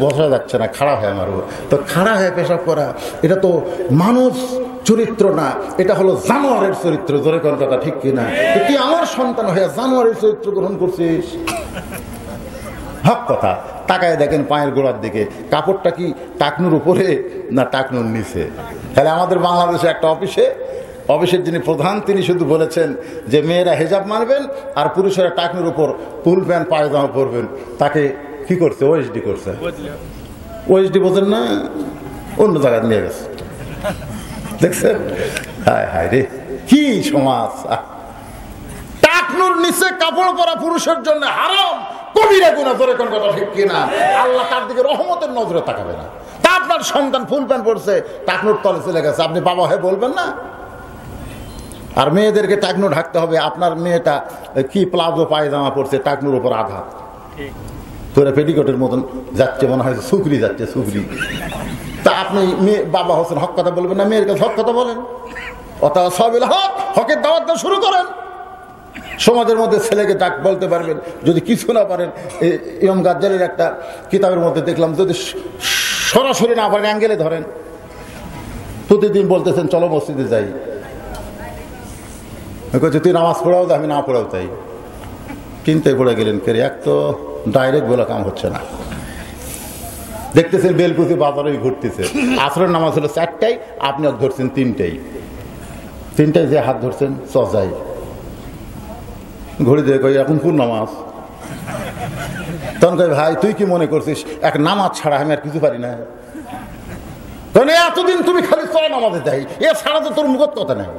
বসা যাচ্ছে না, খাড়া হয়ে মারবো। তো খাড়া হয়ে পেশাব করা এটা তো মানুষ চরিত্র না, এটা হলো জানোয়ারের চরিত্র। জোরে কোন কথা ঠিক কিনা? তুই আমার সন্তান হয়ে জানোয়ারের চরিত্র গ্রহণ করছিস, হক কথা। তাকায় দেখেন পায়ের গোড়ার দিকে, কাপড়টা কি টাকনুর উপরে না টাকনুর নিচে? তাহলে আমাদের বাংলাদেশে একটা অফিসের যিনি প্রধান তিনি শুধু বলেছেন যে মেয়েরা হেজাব মারবেন আর পুরুষেরা টাকনুর উপর ফুল প্যান্ট পায়জামা পরবেন। তাকে কি করছে? ওএসডি করছে। ওএসডি বোঝেন না? অন্য জায়গায় নিয়ে গেছে, দেখছেন? হায় হায় রে, কি সমাজ! টাকনুর নিচে কাপড় পরা পুরুষের জন্য হারাম, কবিরা গুনাহ। জোরে কোন কথা ঠিক কিনা? আল্লাহ তার দিকে রহমতের নজরে তাকাবে না। তা আপনার সন্তান ফুল প্যান্ট পরছে, টাকনুর তলে চলে গেছে, আপনি বাবা হয়ে বলবেন না? আর মেয়েদেরকে টাকনু ঢাকতে হবে। আপনার মেয়েটা কি প্লাজো পায়জামা পরছে, টাকনুর উপর আঘাত, তোরা পেটিকোটের মতন যাচ্ছে, মনে হয় সুকরি যাচ্ছে, সুকরি। তা আপনি মেয়ে বাবা হোসেন হক কথা বলবেন না? মেয়ের কাছে হক কথা বলেন, ওয়াতাওয়াসাবিল হক, হকের দাওয়াত দেওয়া শুরু করেন। সমাজের মধ্যে ছেলেকে ডাক বলতে পারবেন। যদি কিছু না পারেন, ইমাম গাজ্জালির একটা কিতাবের মধ্যে দেখলাম, যদি সরাসরি না পারেন অ্যাঙ্গেলে ধরেন। প্রতিদিন বলতেছেন চলো মসজিদে যাই, তুই নামাজ পড়াও, আমি না পড়াও তাই। চিন্তায় পড়ে গেলেন, কে এক তো ডাইরেক্ট বলা কাম হচ্ছে না। দেখতেছেন বেলকুচি বাজারেই ঘুরতেছে, আসরের নামাজ হলো 4টায়, আপনি ধরছেন 3টায় যে হাত ধরছেন সজাই ঘড়ি দিয়ে কই এখন কোন নামাজ? তখন কই ভাই তুই কি মনে করছিস এক নামাজ ছাড়া আমি আর কিছু পারি না? এতদিন তুমি খালি চলো নামাজে যাই, এ ছাড়া তো তোর মুখত কথা নেই।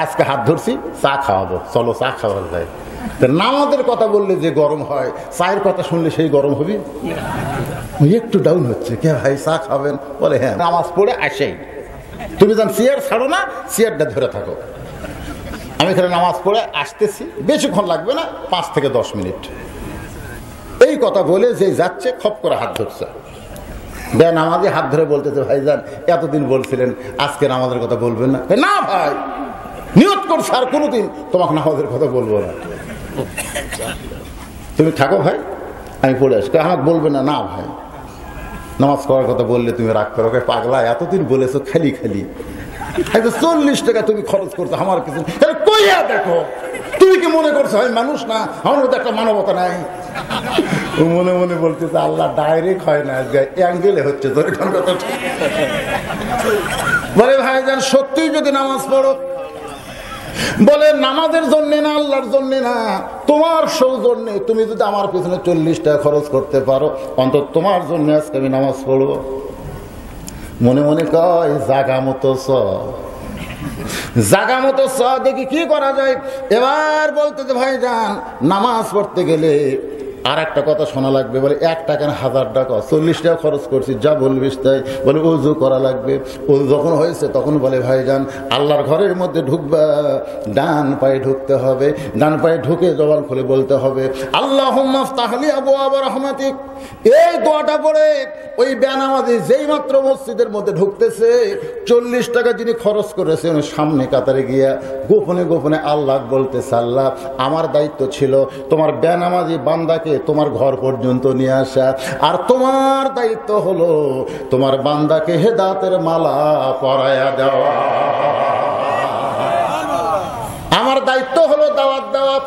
আজকে হাত ধরছি, চা খাওয়াবো, চলো চা খাওয়া যায়। নামাজের কথা বললে যে গরম হয়, চায়ের কথা শুনলে সেই গরম হবে? একটু ডাউন হচ্ছে, কে ভাই চা খাবেন? বলে হ্যাঁ, নামাজ পড়ে আসেই। তুমি যখন চেয়ার ছাড়ো না, চেয়ারটা ধরে থাকো। আমি এখানে নামাজ পড়ে আসতেছি, বেশিক্ষণ লাগবে না, 5 থেকে 10 মিনিট। এই কথা বলে যে যাচ্ছে খপ করে হাত ধরছে, নামাজে হাত ধরে বলতেছে, ভাইজান এতদিন বলছিলেন আজকে নামাজের কথা বলবেন না? না ভাই, নিয়ত করছে আর কোনোদিন তোমাকে নামাজের কথা বলবো না। তুমি থাকো ভাই, আমি পড়ে আসি। আমাকে বলবে না? না ভাই, নামাজ পড়ার কথা বললে তুমি রাগ করো। পাগলা, এতদিন বলেছো খালি খালি, 40 টাকা তুমি খরচ করছো আমার পিছনে, কইয়া দেখো। তুমি কি মনে করছো আমি মানুষ না? আমার মধ্যে একটা মানবতা নাই? মনে মনে বলতেছে আল্লাহ ডাইরেক্ট হয় না, অ্যাঙ্গেলে হচ্ছে। বলে ভাইজান সত্যি যদি নামাজ পড়ো, বলে নামাজের জন্য না, আল্লাহর জন্য না, তোমার সৌজন্যে তুমি যদি আমার পিছনে 40 টাকা খরচ করতে পারো, অন্তত তোমার জন্য আজকে আমি নামাজ পড়বো। মনে মনে কয় জাগা মতো চ, জাগা মতো চ, দেখি কি করা যায়। এবার বলতে যে ভাইজান নামাজ পড়তে গেলে আর একটা কথা শোনা লাগবে। বলে 1 টাকা 1000 টাকা, 40 টাকা খরচ করছি, যা বলবিস তাই। বলে উজু করা লাগবে। উজু যখন হয়েছে তখন বলে ভাইজান আল্লাহর ঘরের মধ্যে ঢুকবা, ডান পায়ে ঢুকতে হবে, ডান পায়ে ঢুকে জবান খুলে বলতে হবে আল্লাহুম্মা ইফতাহ লি আবওয়াব রাহমাতিক। এই দোয়াটা পড়ে ওই বেনামাজি যেই মাত্র মসজিদের মধ্যে ঢুকতেছে 40 টাকা যিনি খরচ করেছে উনি সামনে কাতারে গিয়া গোপনে গোপনে আল্লাহ বলতেছে, আল্লাহ আমার দায়িত্ব ছিল তোমার বেনামাজি বান্দাকে তোমার ঘর পর্যন্ত নিয়ে আসা, আর তোমার দায়িত্ব হলো তোমার বান্দাকে হেদায়েতের মালা পরায়া দেওয়া। আমার দায়িত্ব হলো দাওয়াত দেওয়া,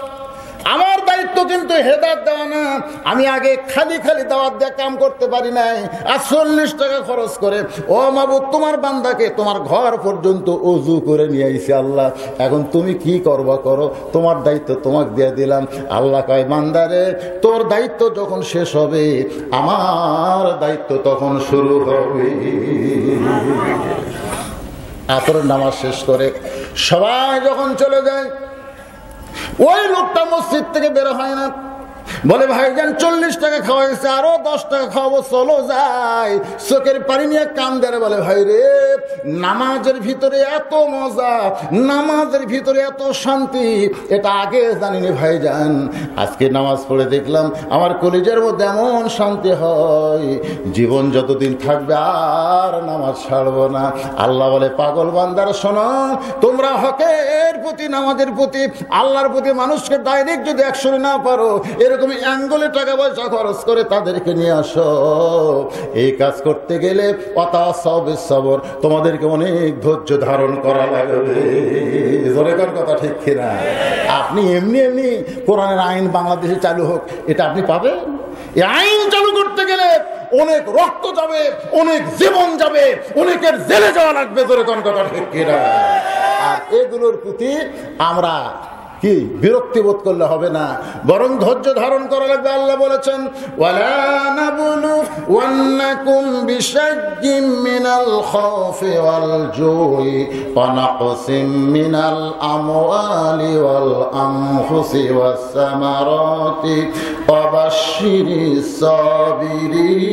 আমার দায়িত্ব কিন্তু হেদায়েত দেওয়া না। আমি আগে খালি খালি দাওয়াত দিয়ে কাম করতে পারি নাই, আর 40 টাকা খরচ করে ও মাবুদ তোমার বান্দাকে তোমার ঘর পর্যন্ত ওযু করে নিয়ে আইছি। আল্লাহ এখন তুমি কি করবা করো, তোমার দায়িত্ব তোমাকে দিয়ে দিলাম। আল্লাহ কয় বান্দারে তোর দায়িত্ব যখন শেষ হবে আমার দায়িত্ব তখন শুরু হবে। আসরের নামাজ শেষ করে সবাই যখন চলে যায় ওই লোকটা মসজিদ থেকে বের হয় না। বলে ভাইজান 40 টাকা খাওয়াইছে, আরো 10 টাকা খাওয়াবো, চলো যাই। চোখের পানি নিয়ে কান্দারে বলে ভাই রে নামাজের ভিতরে এত মজা, নামাজের ভিতরে এত শান্তি, এটা আগে জানিনি ভাইজান। আজকে নামাজ পড়ে দেখলাম আমার কলিজার মধ্যে এমন শান্তি হয়, জীবন যতদিন থাকবে আর নামাজ ছাড়বো না। আল্লাহ বলে পাগল বান্দার শোনো, তোমরা হকের প্রতি নামাজের প্রতি আল্লাহর প্রতি মানুষকে ডাইরেক্ট যদি 100 না পারো এরকম অ্যাঙ্গলে টাকা পয়সা খরচ করে তাদেরকে নিয়ে আসো। এই কাজ করতে গেলে সবর, তোমাদেরকে অনেক ধৈর্য ধারণ করা লাগবে। জোরেকার কথা ঠিক কিনা? আপনি এমনি এমনি কোরআনের আইন বাংলাদেশে চালু হোক এটা আপনি পাবেন? এই আইন চালু করতে গেলে অনেক রক্ত যাবে, অনেক জীবন যাবে, অনেকের জেলে যাওয়া লাগবে। জোরেকার কথা ঠিক কিনা? আর এগুলোর প্রতি আমরা কি বিরক্তি বোধ করলে হবে না, বরং ধৈর্য ধারণ করা লাগবে। আল্লাহ বলেছেন ওয়ালা নাবলুওয়ান্নাকুম বিশাইইম মিনাল খাউফি ওয়াল জুই ওয়া নাকসিম মিনাল আমওয়ালি ওয়াল আনফুসি ওয়াস সামারাতি ওয়া বাশশিরিস সাবিরিন।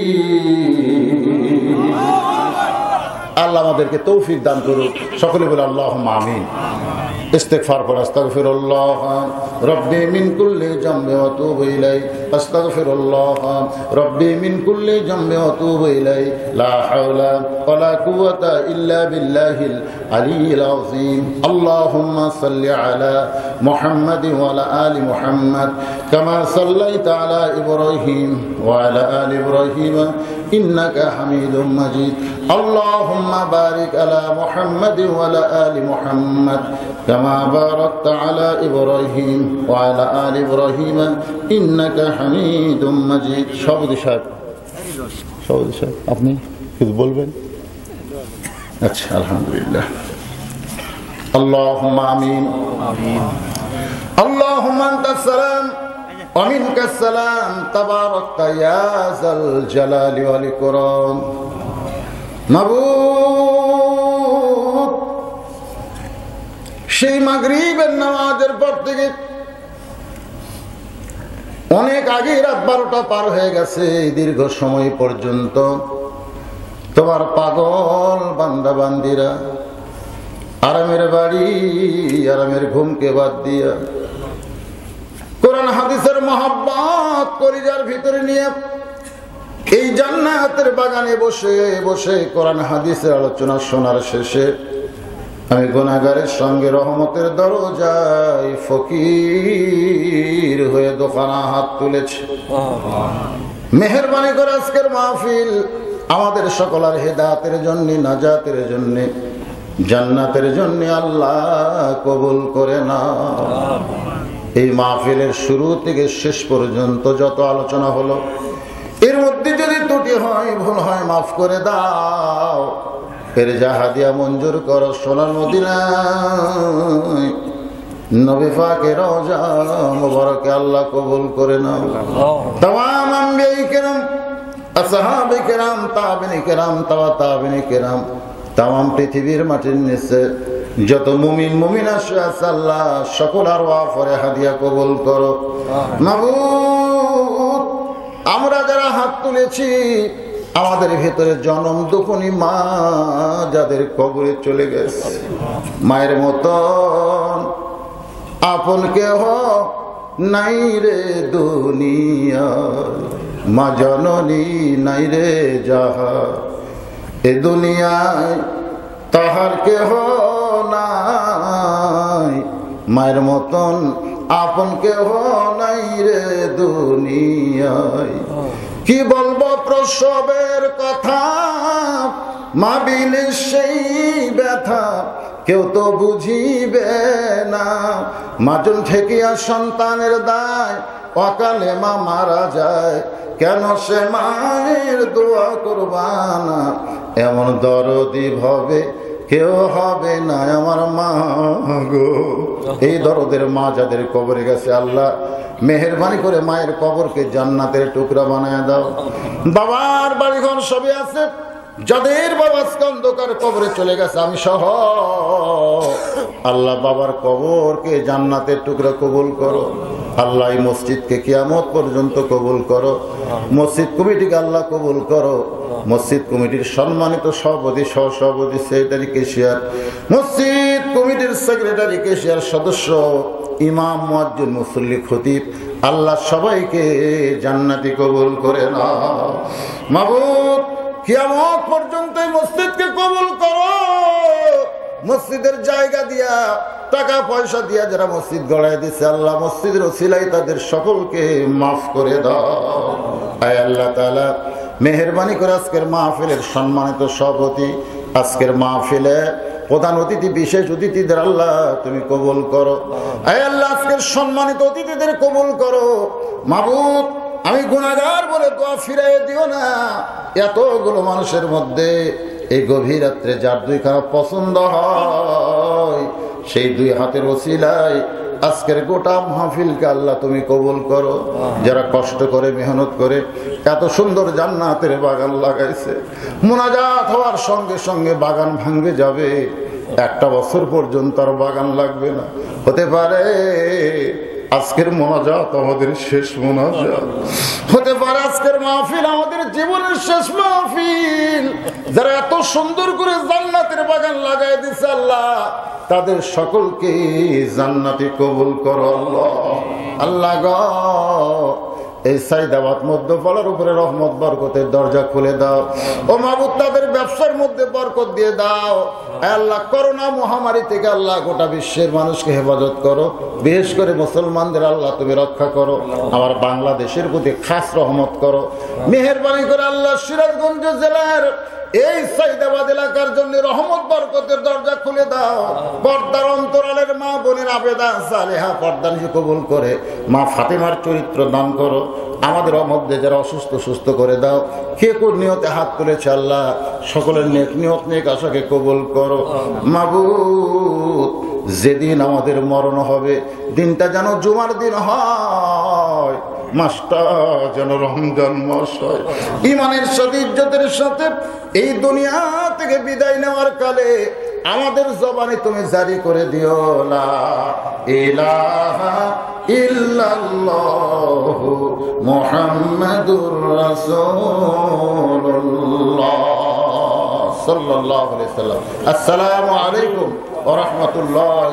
আল্লাহ আমাদেরকে তৌফিক দান করুক। সকলে বলে আল্লাহুম্মা আমিন। ইস্তিগফার করে আস্তাগফিরুল্লাহ রব্বি মিন কুল্লি জামবি ওয়া আতুবু ইলাইহি, আস্তাগফিরুল্লাহ রব্বি মিন কুল্লি জামবি ওয়া আতুবু ইলাইহি, লা হাওলা ওয়া লা কুওয়াতা ইল্লা বিল্লাহিল আলিয়্যিল আযীম। আল্লাহুম্মা সাল্লি আলা মুহাম্মাদ ওয়া আলা আলি মুহাম্মাদ কামা সাল্লাইতা আলা ইব্রাহিম ওয়া আলা আলি ইব্রাহিম ইন্নাকা হামিদুম মাজিদ। আল্লাহুম্মা বারিক আলা মুহাম্মাদ ওয়া আলা আলি মুহাম্মাদ কামা বারাকতা আলা ইব্রাহিম ওয়া আলা আলি ইব্রাহিম ইন্নাকা হামিদুম মাজিদ। সভাপতি সাহেব আপনি কিছু বলবেন? আচ্ছা, আলহামদুলিল্লাহ। আল্লাহুম্মা আমিন। আল্লাহুম্মা আনতাস সালাম ওয়া মিনকাস সালাম তাবারাকতা ইয়া যাল জালালি ওয়াল ইকরাম। মাবুদ সেই মাগরিবের নামাজের পর থেকে অনেক আগে রাত 12টা পার হয়ে গেছে, দীর্ঘ সময় পর্যন্ত তোমার পাগল বান্দা বান্দিরা আরামের বাড়ি আরামের ঘুমকে বাদ দিয়া কোরআন হাদিসের মহব্বত কলিজার ভিতরে নিয়ে এই জান্নাতের বাগানে বসে বসে কোরআন হাদিসের আলোচনা শোনার শেষে আমি গুনাহগারের সঙ্গে রহমতের দরজায় ফকির হয়ে দোকানা হাত তুলেছি। মেহেরবানি করে আজকের মাহফিল আমাদের সকলের হেদায়েতের জন্য, নাজাতের জন্য, জান্নাতের জন্য আল্লাহ কবুল করে নাও। এই মাহফিলের শুরু থেকে শেষ পর্যন্ত যত আলোচনা হলো এর মধ্যে যদি ত্রুটি হয়, ভুল হয়, মাফ করে দাও। এর জাহাদিয়া মঞ্জুর করো সোনার মদিনায় নবী পাকের রওজা মুবারকে আল্লাহ কবুল করে নাও। তামাম আম্বিয়া কিরাম আসহাবে কেরাম, তাবিনে কেরাম, তাবিনে কেরাম, তামাম পৃথিবীর মাটির নিচে যত মুমিন মুমিনা শুয়ে আছে আল্লাহ সকল আরওয়াহ পরে হাদিয়া কবুল করো। মাবুদ, আমরা যারা হাত তুলেছি আমাদের ভেতরে জনম দুঃখনী মা যাদের কবরে চলে গেছে, মায়ের মতন আপন কেহ নাই রে দুনিয়া, মা জননী নাই রে যাহা, এ দুনিয়ায় তাহার কেহ নাই, মায়ের মতন আপন কেহ নাই রে দুনিয়ায়। কি বলবো প্রসবের কথা, মা বিনে সেই ব্যথা কেউ তো বুঝিবে না, মাজন ঠেকিয়া সন্তানের দায় অকালে মা মারা যায়, কেন সে মায়ের দোয়া করবানা, এমন দরদি ভবে কেউ হবে না আমার মা গো। এই দরদের মা যাদের কবরে গেছে আল্লাহ মেহেরবানি করে মায়ের কবরকে জান্নাতের টুকরা বানায় দাও। বাবার বাড়িঘর সবই আছে, যাদের বাবা অন্ধকার কবরে চলে গেছে আমি সহ আল্লাহ বাবার কবরকে জান্নাতের টুকরা কবুল করো। আল্লাহ এই মসজিদকে কিয়ামত পর্যন্ত কবুল করো। মসজিদ কমিটিকে আল্লাহ কবুল করো। মসজিদ কমিটির সম্মানিত সভাপতি, সহসভাপতি, সেক্রেটারি, কেশিয়ার, মসজিদ কমিটির সেক্রেটারি, কেশিয়ার সদস্য, ইমাম, মুয়াজ্জিন, মুসল্লি, খতিব, আল্লাহ সবাইকে জান্নাতি কবুল করে নাও। মাবুদ, কিয়ামত পর্যন্ত মসজিদকে কবুল করো। মসজিদের জায়গা দিয়া, টাকা পয়সা দিয়া যারা মসজিদ গড়াই দিছে আল্লাহ মসজিদের ওসিলায় তাদের সকলকে মাফ করে দাও। আয় আল্লাহ তাআলা মেহেরবানি করে আজকের মাহফিলের সম্মানিত সভাপতি, আজকের মাহফিলে প্রধান অতিথি, বিশেষ অতিথিদের আল্লাহ তুমি কবুল করো। আয় আল্লাহ আজকের সম্মানিত অতিথিদের কবুল করো। মাবুদ, আমি গুনাহগার বলে দোয়া ফিরাই দিও না। এতগুলো মানুষের মধ্যে এই গভীর রাত্রে যার দুইখানা পছন্দ হয় সেই দুই হাতের ওসিলায় আজকের গোটা মাহফিলকে আল্লাহ তুমি কবুল করো। যারা কষ্ট করে মেহনত করে এত সুন্দর জান্নাতের বাগান লাগাইছে, মুনাজাত হওয়ার সঙ্গে সঙ্গে বাগান ভাঙবে যাবে, একটা বছর পর্যন্ত আর বাগান লাগবে না। হতে পারে আজকের মোনাজাত আমাদের শেষ মোনাজাত, হতে পারে আজকের মাহফিল আমাদের জীবনের শেষ মাহফিল। যারা এত সুন্দর করে জান্নাতের বাগান লাগাই দিছে আল্লাহ তাদের সকলকে জান্নাতি কবুল করো আল্লাহ। আল্লাহ গো, এই সাইদাবাদ মধ্যপাড়ার উপরে রহমত বরকতের দরজা খুলে দাও। ও মাবুদ, তাদের ব্যবসার মধ্যে বরকত দিয়ে দাও। আল্লাহ করোনা মহামারী থেকে আল্লাহ গোটা বিশ্বের মানুষকে হেফাজত করো, বিশেষ করে মুসলমানদের আল্লাহ তুমি রক্ষা করো। আমার বাংলাদেশের প্রতি খাস রহমত করো। মেহেরবানি করে আল্লাহ সিরাজগঞ্জ জেলার এই সাইদাবাদ এলাকার জন্য রহমত বরকতের দরজা খুলে দাও। পর্দার অন্তরালের মা বোনের আবেদা সালেহা পর্দানিশি কবুল করে মা ফাতেমার চরিত্র দান করো। আমাদের মধ্যে যারা অসুস্থ সুস্থ করে দাও। কে কোন নিয়তে হাত তুলেছে আল্লাহ সকলের নেক নিয়ত নেক আশাকে কবুল করো। মাবুদ, যেদিন আমাদের মরণ হবে দিনটা যেন জুমার দিন হয়, মাসটা যেন রমজান মাস হয়। ইমানের সাথে ইজ্জতের সাথে এই দুনিয়া থেকে বিদায় নেওয়ার কালে আমাদের জবানে তুমি জারি করে দিও লা ইলাহা ইল্লাল্লাহু মুহাম্মাদুর রাসূলুল্লাহ সাল্লাল্লাহু আলাইহি ওয়াসাল্লাম। আসসালামু আলাইকুম ওয়া রাহমাতুল্লাহ।